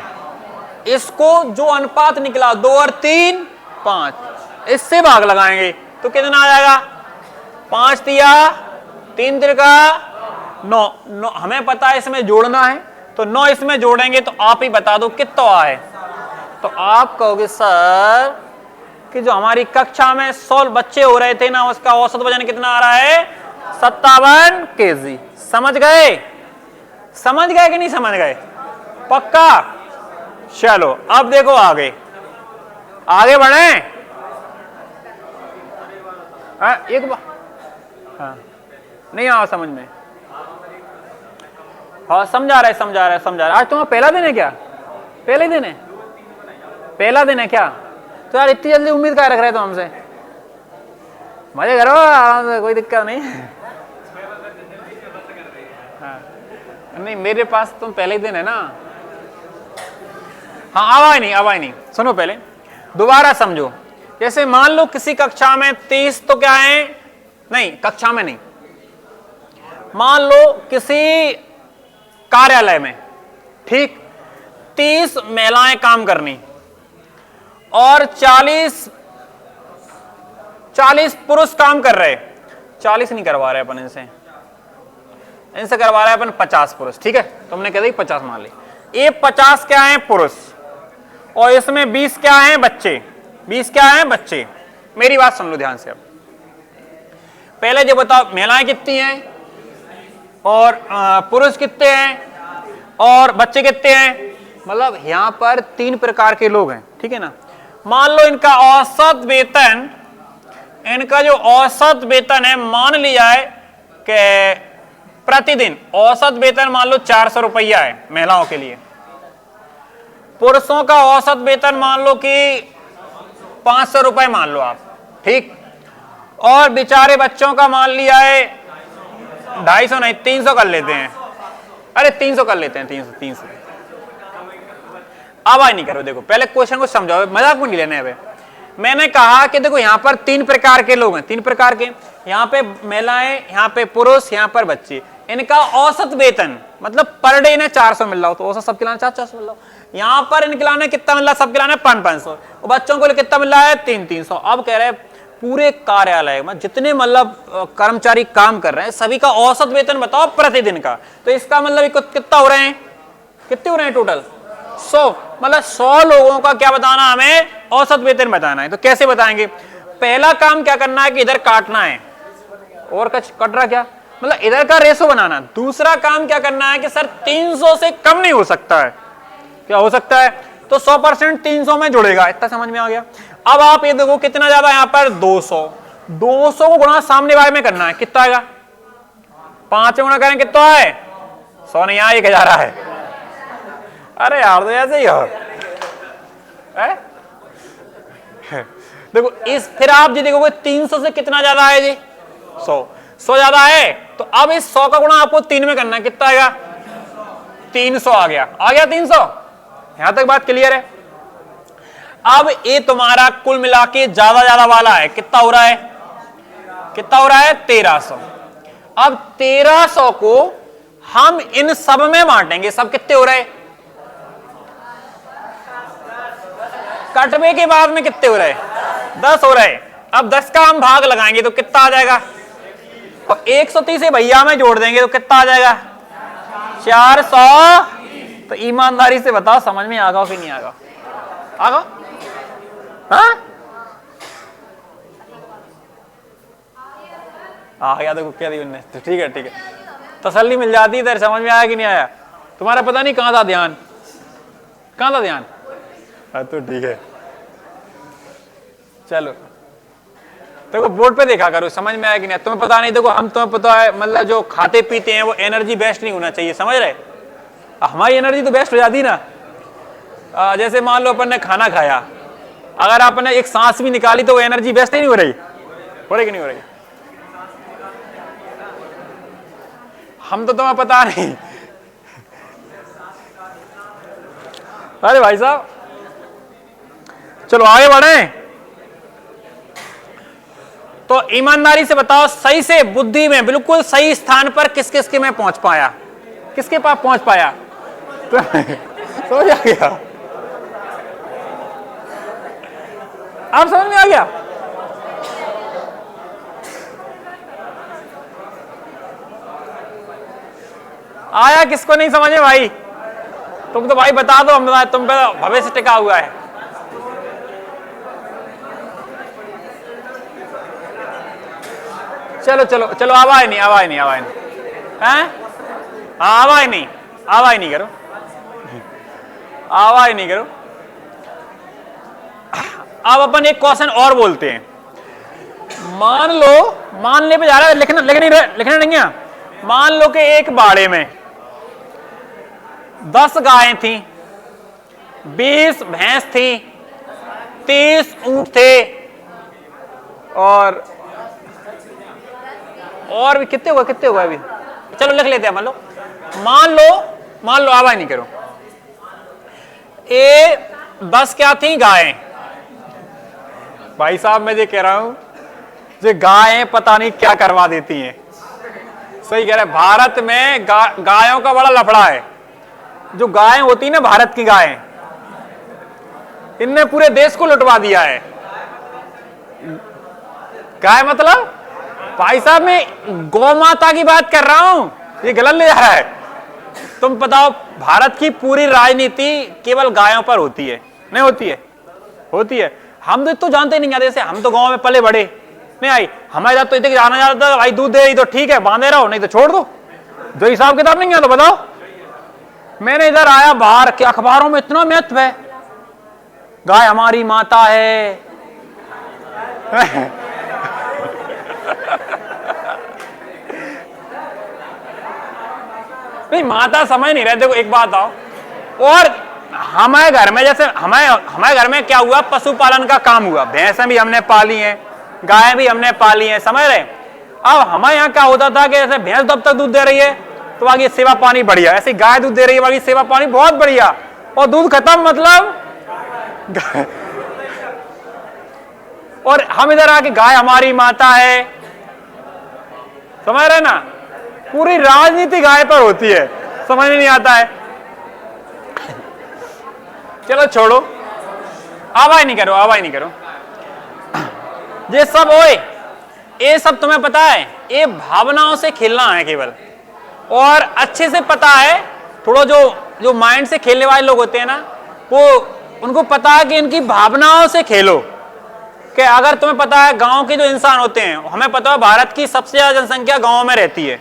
इसको जो अनुपात निकला 2 और 3 5, इससे भाग लगाएंगे तो कितना आ जाएगा? 5 दिया 3 तिरका 9, हमें पता है इसमें जोड़ना है तो 9 इसमें जोड़ेंगे तो आप ही बता दो कितना है। तो आप कहोगे सर कि जो हमारी कक्षा में 100 बच्चे हो रहे थे ना, उसका औसत वजन कितना आ रहा है? 57 केजी। समझ गए? समझ गए कि नहीं समझ गए? पक्का? चलो अब देखो आगे आगे बढ़े। एक बार हाँ नहीं आओ समझ में, हाँ समझा रहा है। आज तुम्हारा पहला दिन है क्या? पहले दिन है, पहला दिन है क्या? तो यार इतनी जल्दी उम्मीद क्या रख रहे हो हमसे? मजे करो आराम से, कोई दिक्कत नहीं। हाँ नहीं मेरे पास तुम पहले दिन है ना। हाँ आवाज नहीं, सुनो पहले दोबारा समझो। जैसे मान लो किसी कक्षा में 30 तो क्या है, नहीं कक्षा में नहीं, मान लो किसी कार्यालय में, ठीक, 30 महिलाएं काम करनी और 40 पुरुष काम कर रहे। 40 नहीं करवा रहे अपन इनसे करवा रहे हैं अपन 50 पुरुष, ठीक है, तुमने कह दी 50 मान ली। ये 50 क्या है पुरुष और इसमें 20 क्या है बच्चे, 20 क्या है बच्चे। मेरी बात सुन लो ध्यान से। अब पहले जो बताओ महिलाएं कितनी हैं और पुरुष कितने हैं और बच्चे कितने हैं। मतलब यहां पर 3 प्रकार के लोग हैं, ठीक है ना। मान लो इनका औसत वेतन, इनका जो औसत वेतन है मान लिया है कि प्रतिदिन औसत वेतन मान लो 400 रुपया है महिलाओं के लिए। पुरुषों का औसत वेतन मान लो कि 500 रुपए मान लो आप, ठीक। और बेचारे बच्चों का मान लिया है 250 नहीं 300 कर लेते हैं। अरे 300 कर लेते हैं, 300। अब नहीं करो, देखो पहले क्वेश्चन को समझाओ, मजाक में नहीं लेने। अब मैंने कहा कि देखो यहाँ पर 3 प्रकार के लोग हैं, 3 प्रकार के, यहाँ पे महिलाएं, यहाँ पे पुरुष, यहाँ पर बच्चे। इनका औसत वेतन मतलब पर डे इन्हें 400 मिल रहा हो तो औसत सबके लाने 400 मिल रहा हो। यहाँ पर इनके लाने कितना मिल रहा है, सबके लाने 500। बच्चों को कितना मिल रहा है 300। अब कह रहे हैं पूरे कार्यालय में जितने मतलब कर्मचारी काम कर रहे हैं सभी का औसत वेतन बताओ प्रतिदिन का। तो इसका मतलब कितना हो रहे हैं, कितने हो रहे हैं टोटल 100। मतलब 100 लोगों का क्या बताना, हमें औसत वेतन बताना है। तो कैसे बताएंगे? पहला काम क्या करना है कि इधर काटना है, और कट रहा क्या, मतलब इधर का रेशो बनाना। दूसरा काम क्या करना है कि सर 300 से कम नहीं हो सकता है। क्या हो सकता है? तो 100% 300 में जुड़ेगा। इतना समझ में आ गया। अब आप ये देखो कितना ज्यादा यहाँ पर 200 को गुणा सामने वाले में करना है, कितना आएगा? 5 गुणा करें कितना है? 100 नहीं, यहाँ 1000 है। अरे यार तो ऐसे ही हो देखो इस, फिर आप जी देखोगे 300 से कितना ज्यादा है जी 100 ज्यादा है। तो अब इस 100 का गुणा आपको 3 में करना है, कितना आएगा? 300 आ गया 300। यहां तक बात क्लियर है। अब ये तुम्हारा कुल मिला के ज्यादा वाला है, कितना हो रहा है? 1300। अब 1300 को हम इन सब में बांटेंगे। सब कितने हो रहे? कटवे के बाद में कितने हो रहे? 10 हो रहे। अब 10 का हम भाग लगाएंगे तो कितना आ जाएगा? और 130 से भैया में जोड़ देंगे तो कितना आ जाएगा? 400। तो ईमानदारी से बताओ समझ में आ गया कि नहीं आ गया? आ गया? हाँ आ गया। देखो क्या दी उनने, तो ठीक है तसल्ली मिल जाती है। समझ में आया कि नहीं आया? तुम्हारा पता नहीं कहां था ध्यान, तो ठीक है चलो। देखो बोर्ड पे देखा करो, समझ में आया कि नहीं? तुम्हें पता नहीं, देखो हम तुम्हें पता है, मतलब जो खाते पीते हैं वो एनर्जी बेस्ट नहीं होना चाहिए, समझ रहे? हमारी एनर्जी तो बेस्ट हो जाती ना। जैसे मान लो अपन ने खाना खाया, अगर आपने एक सांस भी निकाली तो वो एनर्जी बेस्ट ही नहीं हो रही, हो रही कि नहीं हो रही? हम तो तुम्हें पता नहीं। अरे भाई साहब चलो आगे बढ़े। तो ईमानदारी से बताओ, सही से बुद्धि में बिल्कुल सही स्थान पर किस किस के मैं पहुंच पाया, किसके पास पहुंच पाया? तो समझ आ गया? आप समझ में आ गया? आया किसको नहीं समझे भाई? तुम तो भाई बता दो, हम तुम पे भविष्य टिका हुआ है। चलो चलो चलो, आवाज नहीं, आवाज नहीं, आवाज नहीं, हैं? आवाज नहीं, आवाज नहीं करो, आवाज नहीं करो। अब अपन एक क्वेश्चन और बोलते हैं। मान लो, मानने पे जा रहा है, लिखना लिखना नहीं है। मान लो कि एक बाड़े में 10 गायें थी, 20 भैंस थी, 30 ऊंट थे, और भी कितने हुआ अभी? चलो लिख लेते हैं। मान लो आवाज नहीं करो। 10 क्या थी? गायें। भाई साहब मैं ये कह रहा हूं, जो गायें पता नहीं क्या करवा देती हैं। सही कह रहे, भारत में गायों का बड़ा लफड़ा है। जो गायें होती ना, भारत की गायें, इनने पूरे देश को लुटवा दिया है। गाय मतलब भाई साहब मैं गौ माता की बात कर रहा हूं, ये गलत ले जा रहा है। तुम बताओ, भारत की पूरी राजनीति केवल गायों पर होती है? नहीं होती है? होती है। हम तो जानते नहीं, जैसे हम तो गांव में पले बड़े नहीं आई, हमारे साथ तो इतने जाना जाता था, भाई दूध दे रही तो ठीक है, बांधे रहो, नहीं तो छोड़ दो। जो हिसाब किताब नहीं है तो बताओ। मैंने इधर आया बाहर के अखबारों में इतना महत्व है, गाय हमारी माता है। नहीं, माता समझ नहीं रहे। देखो एक बात आओ, और हमारे घर में, जैसे हमारे घर में क्या हुआ, पशुपालन का काम हुआ। भैंसें भी हमने पाली हैं, गायें भी हमने पाली हैं, समझ रहे? अब हमारे यहाँ क्या होता था कि जैसे भैंस तब तक दूध दे रही है तो बाकी सेवा पानी बढ़िया, ऐसे गाय दूध दे रही है, बाकी सेवा पानी बहुत बढ़िया, और दूध खत्म मतलब। और हम इधर आके गाय हमारी माता है, समझ रहे ना? पूरी राजनीति गाय पर होती है, समझ में नहीं आता है। चलो छोड़ो, आवाज नहीं करो, आवाज नहीं करो। ये सब ओए, ये सब तुम्हें पता है, ये भावनाओं से खेलना है केवल। और अच्छे से पता है, थोड़ा जो माइंड से खेलने वाले लोग होते हैं ना, वो उनको पता है कि इनकी भावनाओं से खेलो। कि अगर तुम्हें पता है गांव के जो इंसान होते हैं, हमें पता है भारत की सबसे ज्यादा जनसंख्या गांव में रहती है,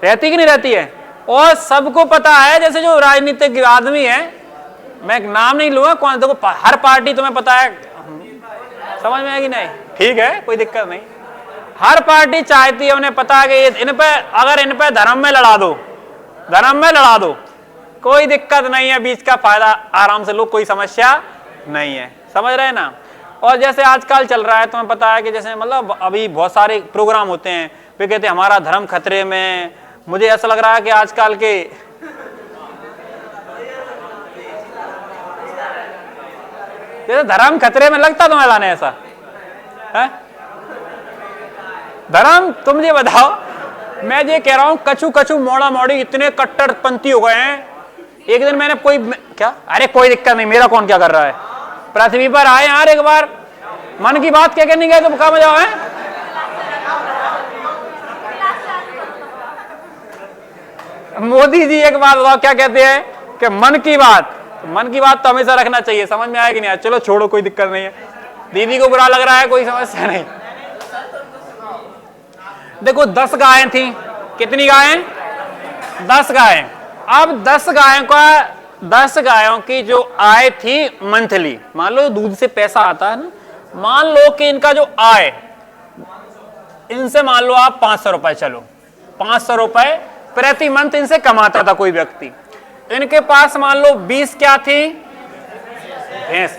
रहती कि नहीं रहती है? और सबको पता है, जैसे जो राजनीतिक आदमी है, मैं नाम नहीं लूंगा कौन, देखो हर पार्टी तुम्हें पता है, समझ में आएगी नहीं? ठीक है, कोई दिक्कत नहीं। हर पार्टी चाहती है, उन्हें पता है कि अगर इन पे धर्म में लड़ा दो, कोई दिक्कत नहीं है, बीच का फायदा आराम से लो, कोई समस्या नहीं है, समझ रहे हैं ना? और जैसे आजकल चल रहा है, तुम्हें पता है कि जैसे मतलब अभी बहुत सारे प्रोग्राम होते हैं, वे कहते हैं हमारा धर्म खतरे में। मुझे ऐसा लग रहा है कि आजकल के जैसे धर्म खतरे में लगता तुम्हें लाने, ऐसा है धर्म? तुम ये बताओ, मैं ये कह रहा हूं, कछु मोड़ा मोड़ी इतने कट्टरपंथी हो गए हैं। एक दिन मैंने क्या, अरे कोई दिक्कत नहीं, मेरा कौन क्या कर रहा है, पृथ्वी पर आए यार एक बार, मन की बात क्या करनी गए तो कहा जाओ है। मोदी जी एक बात बताओ, क्या कहते हैं कि मन की बात तो हमेशा रखना चाहिए, समझ में आया कि नहीं? चलो छोड़ो, कोई दिक्कत नहीं है। दीदी को बुरा लग रहा है, कोई समस्या नहीं। देखो 10 गायें थी, कितनी गायें? 10 गायें। अब 10 गायों की जो आय थी मंथली, मान लो दूध से पैसा आता है ना, मान लो कि इनका जो आय इनसे मान लो आप 500 रुपए, चलो 500 रुपए प्रति मंथ इनसे कमाता था कोई व्यक्ति। इनके पास मान लो 20 क्या थी, भैंस।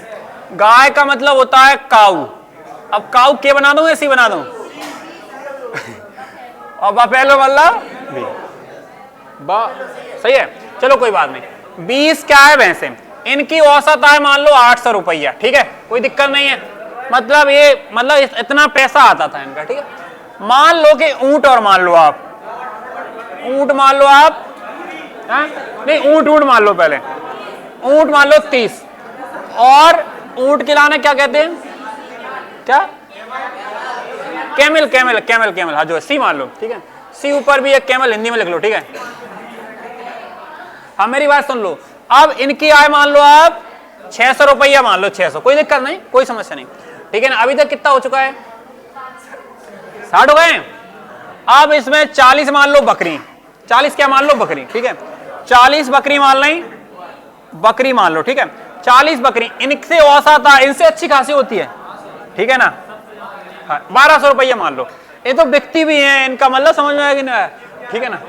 गाय का मतलब होता है काऊ। अब काऊ के बना दूं, ऐसी बना दूं और पहले मतलब सही है, चलो कोई बात नहीं। 20 क्या है भैंसे, इनकी औसत आय मान लो 800 रुपया, ठीक है, कोई दिक्कत नहीं है। मतलब ये इतना पैसा आता था इनका, ठीक है। मान लो कि ऊंट, और मान लो आप ऊंट मान लो आप, नहीं ऊंट मान लो, पहले ऊंट मान लो 30, और ऊंट खिलाना क्या कहते हैं, क्या, कैमल कैमल कैमल कैमल, हाँ जो सी मान लो, ठीक है, सी ऊपर भी एक कैमल हिंदी में लिख लो, ठीक है। हाँ मेरी बात सुन लो, अब इनकी आय मान लो आप 600 रुपया मान लो, 600, कोई दिक्कत नहीं, कोई समस्या नहीं, ठीक है ना। अभी तक कितना हो चुका है, 60 हो गए। अब इसमें 40 मान लो बकरी, 40 क्या मान लो बकरी, ठीक है, 40 बकरी मान लें, बकरी मान लो, ठीक है, 40 बकरी, इनसे औसत आय इनसे अच्छी खासी होती है, ठीक है ना। हाँ 1200 रुपया मान लो, ये तो बिकती भी है, इनका मतलब समझ में आएगी ना, ठीक है ना।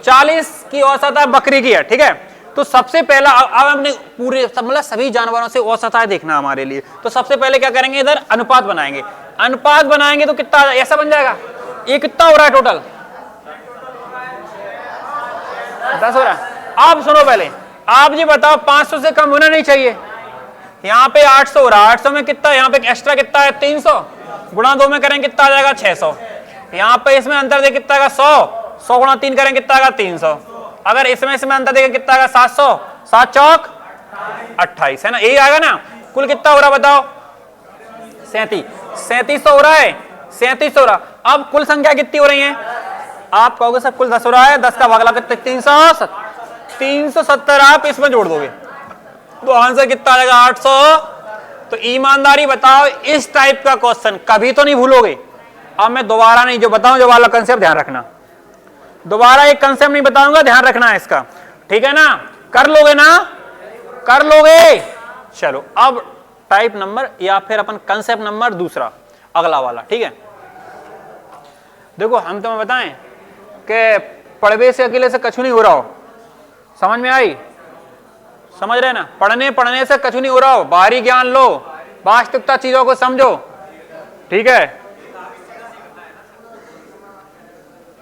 40 की औसत आय बकरी की है, ठीक है। तो सबसे पहला, अब हमने पूरे मतलब सभी जानवरों से औसत आय देखना हमारे लिए, तो सबसे पहले क्या करेंगे, इधर अनुपात बनाएंगे। अनुपात बनाएंगे तो कितना ऐसा बन जाएगा, ये कितना हो रहा है टोटल, 10 हो रहा है। अब सुनो पहले, आप जी बताओ 500 से कम होना नहीं चाहिए। यहाँ पे 800 हो रहा है, 800 में कितना, यहाँ पे एक्स्ट्रा कितना है 300, गुणा 2 में करेंगे कितना आ जाएगा 600। यहाँ पे इसमें अंतर दे कितना आएगा 100, 100 गुणा 3 करेंगे कितना आएगा 300। अगर इसमें अंतर देगा कितना आएगा 700, 7 चौक 28, है ना, यही आएगा ना। कुल कितना हो रहा बताओ, 3700 हो रहा है, 3700 हो रहा। अब कुल संख्या कितनी हो रही है, आप कहोगे सर कुल 10 हो रहा है, 10 का भागला कितने, 370 आप इसमें जोड़ दोगे तो आंसर कितना आ जाएगा 800। तो ईमानदारी बताओ, इस टाइप का क्वेश्चन कभी तो नहीं भूलोगे। अब मैं दोबारा नहीं जो बताऊं, जो वाला कंसेप्ट ध्यान रखना, दोबारा एक कंसेप्ट नहीं बताऊंगा, ध्यान रखना है इसका, ठीक है ना। कर लोगे ना, कर लोगे। चलो अब टाइप नंबर या फिर अपन कंसेप्ट नंबर दूसरा, अगला वाला, ठीक है। देखो हम तुम्हें बताएं कि पढ़वे से अकेले से कछु नहीं हो रहा हो, समझ में आई, समझ रहे ना, पढ़ने से कछु नहीं हो रहा हो, बाहरी ज्ञान लो, वास्तविकता चीजों को समझो, ठीक है।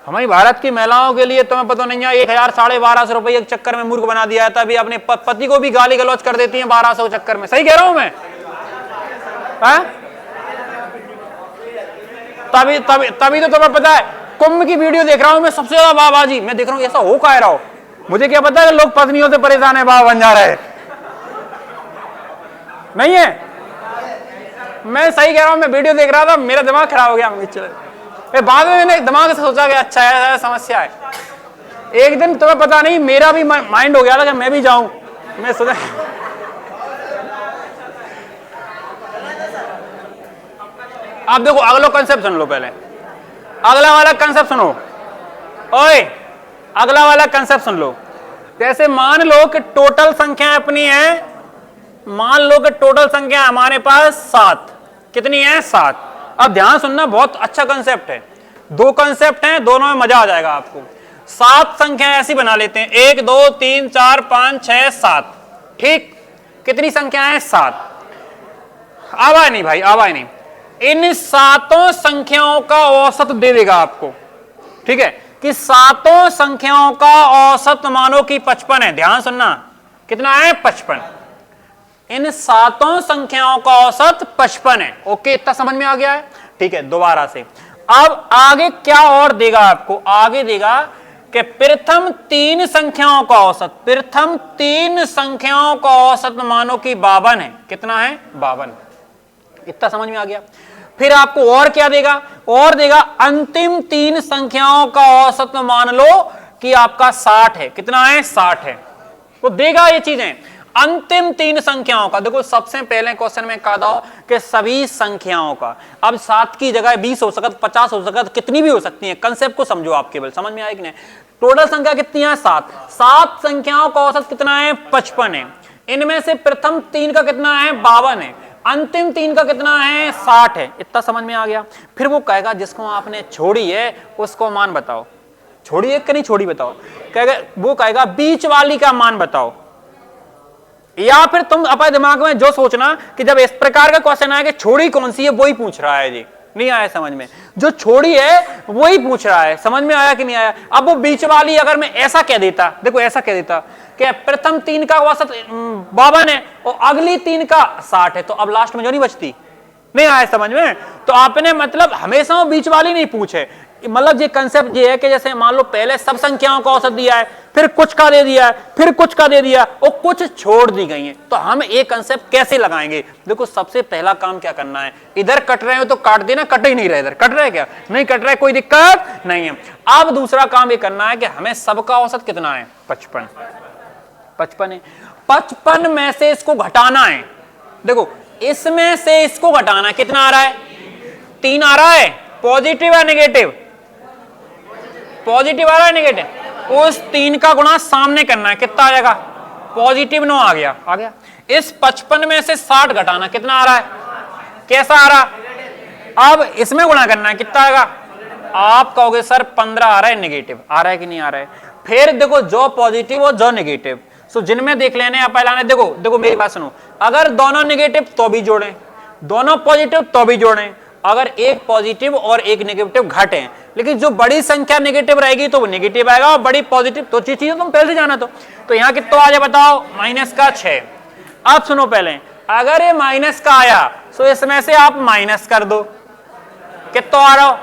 हमारी भारत की महिलाओं के लिए तुम्हें पता नहीं है, 1000 साढ़े 1200 रुपये के चक्कर में मूर्ख बना दिया है, तभी अपने पति को भी गाली गलौज कर देती हैं 1200 के चक्कर में, सही कह रहा हूं मैं, तभी तो तुम्हें पता है, कुंभ की वीडियो देख रहा हूं मैं, सबसे ज्यादा वाह बाजी मैं देख रहा हूं, ऐसा हो कह रहा हो, मुझे क्या पता है लोग पत्नियों से परेशान है, बाबा बन जा रहे हैं, नहीं है, मैं सही कह रहा हूं, मैं वीडियो देख रहा था, मेरा दिमाग खराब हो गया, बाद में मैंने दिमाग से सोचा कि अच्छा है समस्या है। एक दिन तुम्हें पता नहीं मेरा भी माइंड हो गया था कि मैं भी जाऊं, मैं सोचा आप देखो अगला कंसेप्ट सुन लो पहले, अगला वाला कंसेप्ट सुनो, ओए अगला वाला कंसेप्ट सुन लो। जैसे मान लो कि टोटल संख्या अपनी है, मान लो कि टोटल संख्या हमारे पास 7, कितनी है 7। अब ध्यान सुनना, बहुत अच्छा कंसेप्ट है, 2 कंसेप्ट हैं, दोनों में मजा आ जाएगा आपको। 7 संख्या ऐसी बना लेते हैं, 1 2 3 4 5 6 7, ठीक, कितनी संख्या है 7। आवाज नहीं भाई, आवाज नहीं, इन 7 संख्याओं का औसत दे देगा आपको, ठीक है, कि 7 संख्याओं का औसत मानो कि 55 है, ध्यान सुनना कितना है 55, इन 7 संख्याओं का औसत 55 है। ओके, इतना समझ में आ गया है, ठीक है। दोबारा से अब आगे क्या और देगा आपको, आगे देगा कि प्रथम 3 संख्याओं का औसत, प्रथम 3 संख्याओं का औसत मानो कि 52 है, कितना है 52, इतना समझ में आ गया। फिर आपको और क्या देगा, और देगा अंतिम 3 संख्याओं का औसत मान लो कि आपका 60 है, कितना है 60 है, वो देगा ये चीजें अंतिम 3 संख्याओं का। देखो सबसे पहले क्वेश्चन में कहा था कि सभी संख्याओं का, अब 7 की जगह 20 हो सकता, 50 हो सकता, कितनी भी हो सकती है, कंसेप्ट को समझो आप, केवल समझ में आएगी नहीं। टोटल संख्या कितनी है 7 संख्याओं का औसत कितना है 55 है, इनमें से प्रथम 3 का कितना है 52 है। अंतिम 3 का कितना है 60 है, इतना समझ में आ गया। फिर वो कहेगा जिसको आपने छोड़ी है उसको मान बताओ, छोड़ी है कि नहीं छोड़ी बताओ, कहेगा वो कहेगा बीच वाली का मान बताओ। या फिर तुम अपने दिमाग में जो सोचना कि जब इस प्रकार का क्वेश्चन आया कि छोड़ी कौन सी है वही पूछ रहा है जी, नहीं आया समझ में, जो छोड़ी है वही पूछ रहा है, समझ में आया कि नहीं आया। अब वो बीच वाली अगर मैं ऐसा कह देता, देखो ऐसा कह देता कि प्रथम 3 का औसत 52 है और अगली 3 का 60 है, तो अब लास्ट में जो नहीं बचती, नहीं आया समझ में। तो आपने मतलब हमेशा वो बीच वाली नहीं पूछे, मतलब ये कंसेप्ट ये है कि जैसे मान लो पहले सब संख्याओं का औसत दिया है, फिर कुछ का दे दिया है, फिर कुछ का दे दिया और कुछ छोड़ दी गई है, तो हम एक कंसेप्ट कैसे लगाएंगे। देखो सबसे पहला काम क्या करना है, इधर कट रहे हो तो काट देना, कट ही नहीं रहे, इधर कट रहे क्या नहीं कट रहे कोई दिक्कत नहीं है। अब दूसरा काम ये करना है कि हमें सबका औसत कितना है 55 है, 55 में से इसको घटाना है। देखो इसमें से इसको घटाना है, कितना आ रहा है 3 आ रहा है, पॉजिटिव है नेगेटिव, पॉजिटिव आ रहा है नेगेटिव, उस 3 का गुणा सामने करना है, कितना आ जाएगा पॉजिटिव 9 आ गया, आ गया। इस 55 में से 60 घटाना, कितना आ रहा है, कैसा आ रहा, अब इसमें गुणा करना है, कितना आएगा, आप कहोगे सर 15 आ रहा है नेगेटिव, आ रहा है कि नहीं आ रहा है। फिर देखो जो पॉजिटिव और जो नेगेटिव, सो जिनमें देख लेने या पहले देखो, देखो मेरी बात सुनो, अगर दोनों नेगेटिव तो भी जोड़ें, दोनों पॉजिटिव तो भी जोड़ें, अगर एक पॉजिटिव और एक नेगेटिव घटे, लेकिन जो बड़ी संख्या नेगेटिव रहेगी तो वो नेगेटिव आएगा और बड़ी पॉजिटिव, तो चीजें तुम पहले से जाना। तो यहाँ कितना आ जाए बताओ, माइनस का 6। अब सुनो पहले, अगर ये माइनस का आया तो इसमें से आप माइनस कर दो, कितना आ रहा हो,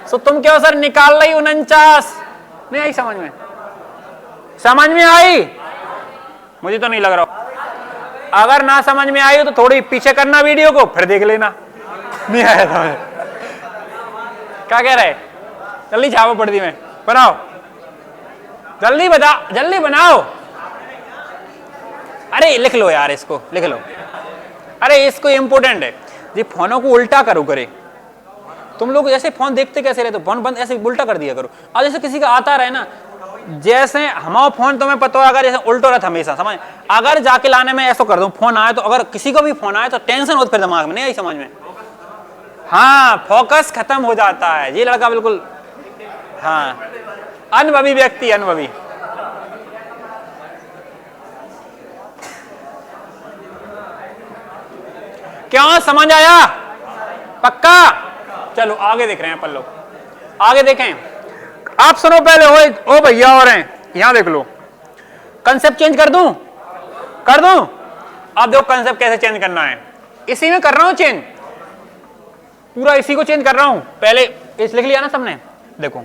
सो तुम क्यों सर निकाल रही 49, नहीं आई समझ में, समझ में आई, मुझे तो नहीं लग रहा। अगर ना समझ में आई हो तो थोड़ी पीछे करना वीडियो को, फिर देख लेना, नहीं आया समझ, क्या कह रहे, जल्दी छापो पढ़ती में, बनाओ जल्दी, बता जल्दी बनाओ, अरे लिख लो यार, इसको लिख लो, अरे इसको इंपोर्टेंट है जी। फोनों को उल्टा करो करे, तुम लोग जैसे फोन देखते कैसे रहते हो, फोन बंद ऐसे उल्टा कर दिया करो। अब जैसे किसी का आता रहे ना, जैसे हमारा फोन तुम्हें पता हो अगर जैसे उल्टो रहता हमेशा, समझ, अगर जाके लाने में ऐसा कर दूं, फोन आए तो अगर किसी को भी फोन आए तो टेंशन होती फिर दिमाग में, नहीं आई समझ में, हाँ फोकस खत्म हो जाता है। ये लड़का बिल्कुल हाँ अनुभवी व्यक्ति, अनुभवी। क्या समझ आया पक्का, चलो आगे देख रहे हैं अपन लोग, आगे देखें। आप सुनो पहले, ओ भैया और हैं यहां देख लो, कंसेप्ट चेंज कर दूं, कर दूं। अब देखो कंसेप्ट कैसे चेंज करना है, इसी में कर रहा हूं चेंज, पूरा इसी को चेंज कर रहा हूं। पहले इस लिख लिया ना सबने, देखो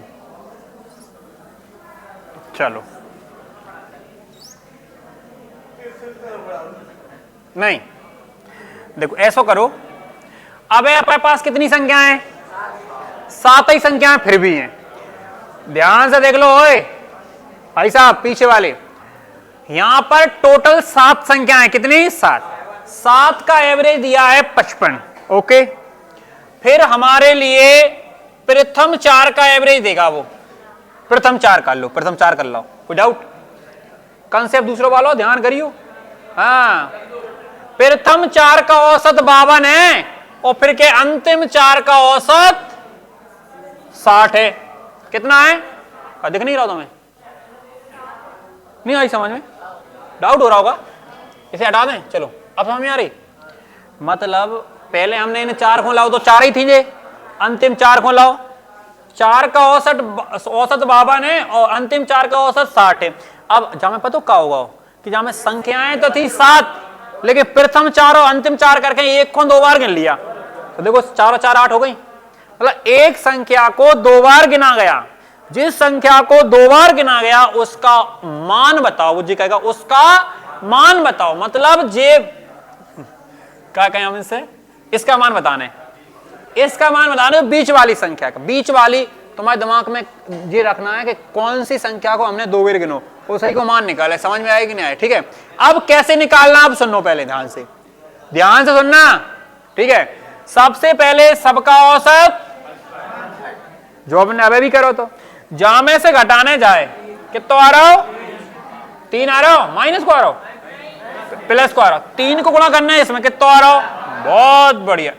चलो, नहीं देखो ऐसा करो, अब आपके पास कितनी संख्याएं हैं, 7 ही संख्याएं फिर भी हैं, ध्यान से देख लो ओए भाई साहब पीछे वाले, यहां पर टोटल 7 संख्याएं, कितनी 7, 7 का एवरेज दिया है 55, ओके। फिर हमारे लिए प्रथम 4 का एवरेज देगा वो, प्रथम 4 कर लो, प्रथम 4 कर लो, कोई डाउट, कंसेप्ट दूसरों वालों ध्यान करियो, हाँ प्रथम 4 का औसत 52 है और फिर के अंतिम 4 का औसत 60 है, कितना है दिख नहीं रहा तुम्हें, नहीं आई समझ में, डाउट हो रहा होगा, इसे हटा दें, चलो अब समझ में आ रही। मतलब पहले हमने इन्हें 4 को लाओ तो 4 ही थी, जे अंतिम 4 को लाओ, 4 का औसत 52 है और अंतिम 4 का औसत 60 है। अब जहां पता क्या होगा कि जहां में संख्याएं तो थी 7, लेकिन प्रथम 4 और अंतिम 4 करके एक को 2 बार गिन लिया, तो देखो 4 और 4 8 हो गई, मतलब एक संख्या को 2 बार गिना गया, जिस संख्या को 2 बार गिना गया उसका मान बताओ, वो जी कहेगा उसका मान बताओ, मतलब जे क्या कहें हम इससे, इसका मान बताने, इसका मान बताने बीच वाली संख्या का, बीच वाली तुम्हारे दिमाग में ये रखना है कि कौन सी संख्या को हमने 2 बार गिनो, उसी को मान निकाले, समझ में आएगी नहीं आए, ठीक है। अब कैसे निकालना, अब सुनो पहले ध्यान से सुनना, ठीक है। सबसे पहले सबका औसत जो अपने अभी भी करो, तो जहां में से घटाने जाए कितना आ रहा हो, 3 आ रहा हो, माइनस को आ रहा हो, प्लस को आ रहा हो, 3 को गुणा करना है इसमें, कितना आ रहा हो बहुत बढ़िया।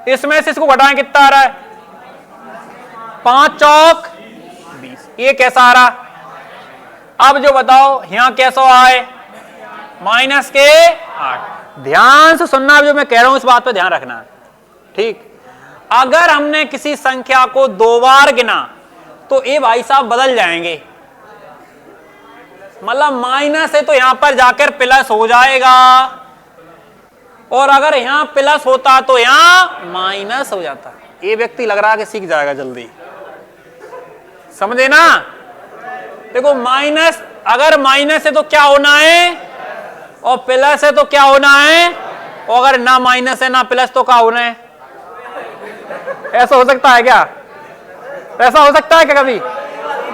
इसमें से इसको घटाएं कितना आ रहा है? 5 चौक 20। ये कैसा आ रहा? अब जो बताओ यहां कैसा आए? माइनस के 8। ध्यान से सुनना, अब जो मैं कह रहा हूं इस बात पे ध्यान रखना, ठीक। अगर हमने किसी संख्या को 2 बार गिना तो ये भाई साहब बदल जाएंगे, मतलब माइनस है तो यहां पर जाकर प्लस हो जाएगा, और अगर यहां प्लस होता तो यहां माइनस हो जाता। ये व्यक्ति लग रहा है कि सीख जाएगा जल्दी, समझे ना? देखो माइनस, अगर माइनस है तो क्या होना है, और प्लस है तो क्या होना है, और अगर ना माइनस है ना प्लस तो क्या होना है? ऐसा हो सकता है क्या? ऐसा हो सकता है क्या? कभी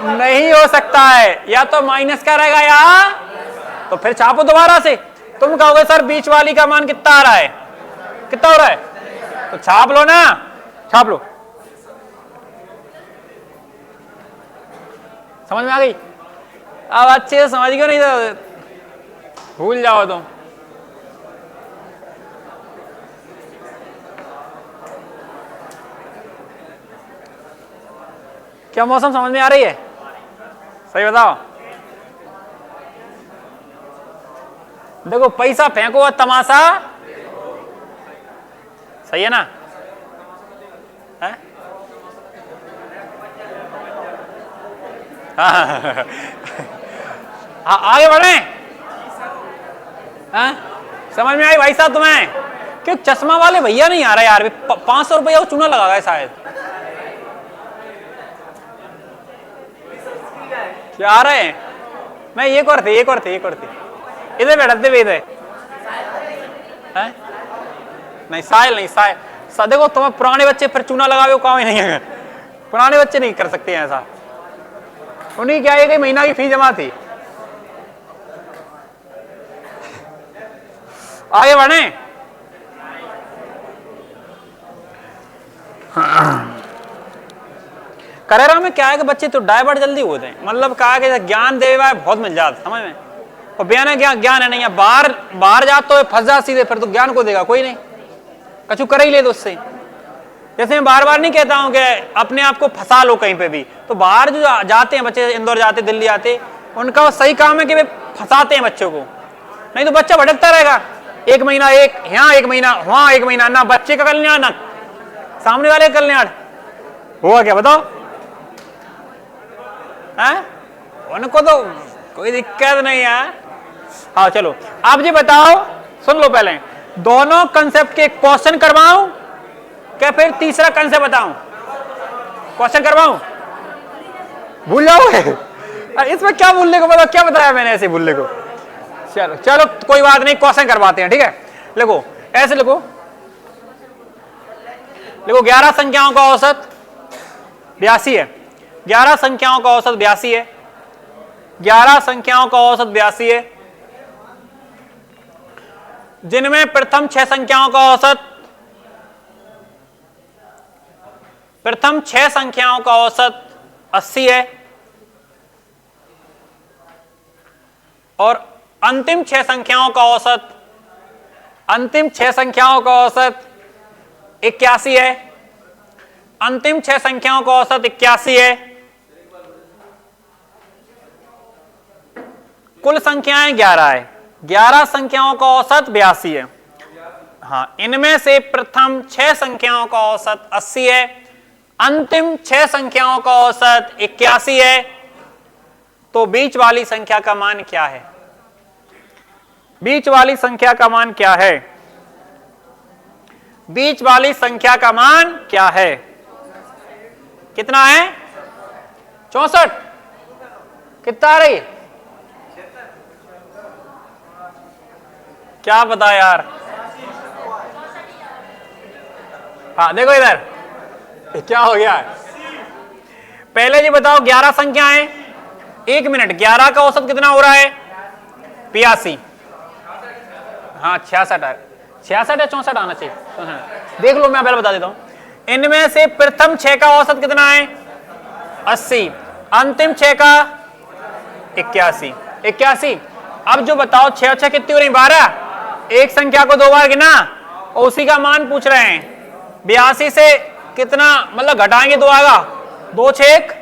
नहीं हो सकता है। या तो माइनस क्या रहेगा यहाँ, तो फिर छापो दोबारा से। तुम कहोगे सर बीच वाली का मान कितना आ रहा है, कितना हो रहा है, तो छाप लो ना, छाप लो। समझ में आ गई? अब अच्छे से समझ गए, नहीं तो भूल जाओ तुम। क्या मौसम समझ में आ रही है? सही बताओ। देखो पैसा फेंको और तमाशा, सही है ना? है? हाँ आगे बढ़े। हाँ? समझ में आई भाई साहब तुम्हें? क्यों चश्मा वाले भैया नहीं आ रहा यार, 500 रुपया वो चूना लगा गया शायद। क्या आ रहे हैं? मैं ये करते इधर बैठते भी इधर। नहीं साहिल नहीं, साहिल देखो तुम्हें पुराने बच्चे फिर चूना लगावे काम ही नहीं है, पुराने बच्चे नहीं कर सकते ऐसा। उन्हीं क्या है कि महीना की फीस जमा थी। आगे बढ़े। करेरा में क्या है कि बच्चे तो डाइवर्ट जल्दी होते हैं, मतलब कहा कि ज्ञान दे बहुत मिल जाता समझ में, और बयान है ज्ञान है नहीं है, बाहर जा तो फंस जा सीधे, फिर तो ज्ञान को देगा कोई नहीं, कछु कर ही ले तो उससे। जैसे मैं बार बार नहीं कहता हूं कि अपने आप को फंसा लो कहीं पे भी, तो बाहर जो जाते हैं बच्चे, इंदौर जाते, दिल्ली जाते, उनका सही काम है कि वे फंसाते हैं बच्चों को, नहीं तो बच्चा भटकता रहेगा। 1 महीना यहाँ 1 महीना वहां 1 महीना, ना बच्चे का कल्याण ना सामने वाले का कल्याण हुआ। क्या बताओ? उनको तो कोई दिक्कत नहीं है। हाँ चलो आप जी बताओ, सुन लो पहले, दोनों कंसेप्ट के क्वेश्चन करवाऊं क्या फिर तीसरा कंसेप्ट बताऊं? क्वेश्चन करवाऊं? भूल जाओगे? इसमें क्या भूलने को, बताओ क्या बताया मैंने ऐसे भूलने को? चलो चलो कोई बात नहीं, क्वेश्चन करवाते हैं, ठीक है। लिखो ऐसे लिखो 11 संख्याओं का औसत 82 है। 11 संख्याओं का औसत 82 है। 11 संख्याओं का औसत 82 है, जिनमें प्रथम 6 संख्याओं का औसत, प्रथम 6 संख्याओं का औसत 80 है, और अंतिम 6 संख्याओं का औसत, अंतिम 6 संख्याओं का औसत 81 है। अंतिम 6 संख्याओं का औसत 81 है। कुल संख्याएं 11 है, 11 संख्याओं का औसत 82 है। हाँ, इनमें से प्रथम 6 संख्याओं का औसत 80 है, अंतिम 6 संख्याओं का औसत 81 है। तो बीच वाली संख्या का मान क्या है? बीच वाली संख्या का मान क्या है? बीच वाली संख्या का मान क्या है? कितना है? 64। कितना आ रही? क्या पता यार। हाँ देखो इधर क्या हो गया है। पहले जी बताओ 11 संख्याएं, 1 मिनट, 11 का औसत कितना हो रहा है? 82। हाँ 66 है, 66 या 64 आना चाहिए, देख लो मैं पहले बता देता हूं। इनमें से प्रथम 6 का औसत कितना है? 80। अंतिम 6 का 81। अब जो बताओ 6 6 कितनी हो रही? 12। एक संख्या को 2 बार गिना और उसी का मान पूछ रहे हैं। 82 से कितना मतलब घटाएंगे 2 आएगा, 2 6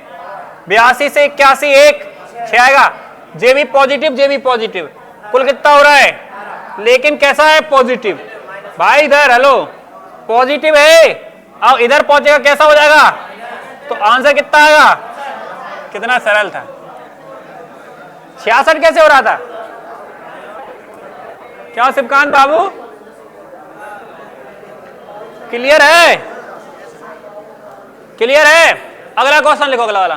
82 से 81 1 6 आएगा। जे भी पॉजिटिव, कुल कितना हो रहा है, लेकिन कैसा है, पॉजिटिव। भाई इधर हेलो पॉजिटिव है, अब इधर पहुंचेगा कैसा हो जाएगा, तो आंसर कितना आएगा। कितना सरल था। 66 कैसे हो रहा था, क्या शिवकांत बाबू क्लियर है, क्लियर है। अगला क्वेश्चन लिखो, अगला वाला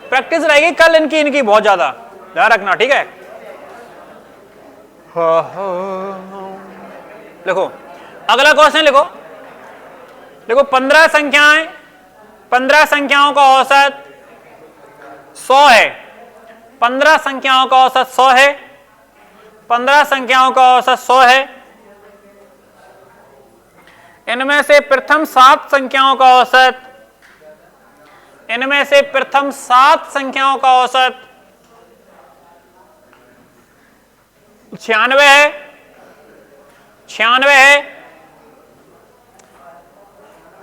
प्रैक्टिस रहेगी कल इनकी बहुत ज्यादा, ध्यान रखना, ठीक है। लिखो अगला क्वेश्चन, लिखो 15 संख्याएं, 15 संख्याओं का औसत 100 है। 15 संख्याओं का औसत 100 है। 15 संख्याओं का औसत 100 है। इनमें से प्रथम 7 संख्याओं का औसत, इनमें से प्रथम 7 संख्याओं का औसत 96 है, 96 है।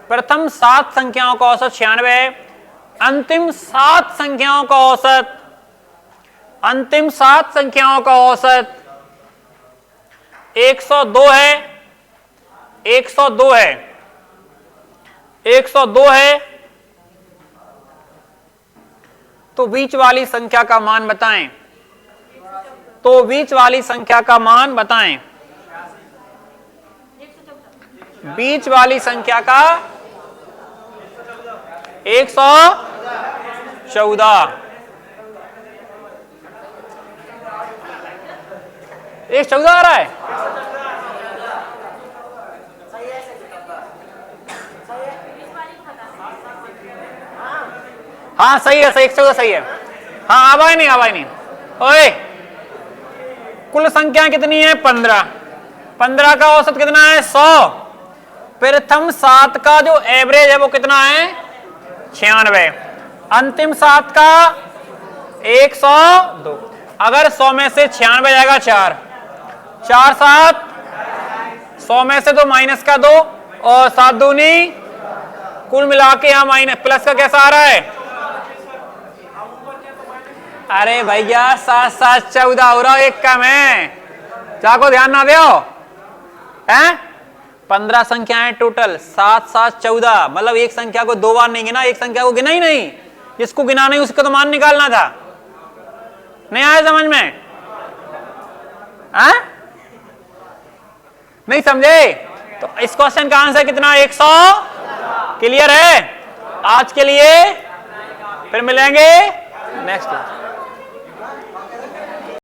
प्रथम 7 संख्याओं का औसत 96 है। अंतिम 7 संख्याओं का औसत, अंतिम 7 संख्याओं का औसत 102 है, 102 है, 102 है। तो बीच वाली संख्या का मान बताएं, तो बीच वाली संख्या का मान बताएं, बीच वाली संख्या का 114, 114 आ रहा है। हाँ सही है, सही 114 सही है। हाँ आवाज नहीं, आवाज नहीं। ओए कुल संख्या कितनी है, 15। 15 का औसत कितना है, 100। प्रथम 7 का जो एवरेज है वो कितना है, 96। अंतिम 7 का 102। अगर 100 में से 96 जाएगा 4 7, 100 में से तो माइनस का 2 और 7 दूनी, कुल मिला के यहाँ माइनस प्लस का कैसा आ रहा है। अरे भैया 7 7 14 हो रहा, एक कम है, चाको ध्यान ना दो हैं। 15 संख्याएं टोटल, 7 7 14, मतलब एक संख्या को 2 बार नहीं गिना, एक संख्या को गिना ही नहीं, जिसको गिना नहीं उसका तो मान निकालना था। नहीं आया समझ में, हैं? नहीं समझे? तो इस क्वेश्चन का आंसर कितना, 100। क्लियर है? आज के लिए फिर मिलेंगे नेक्स्ट।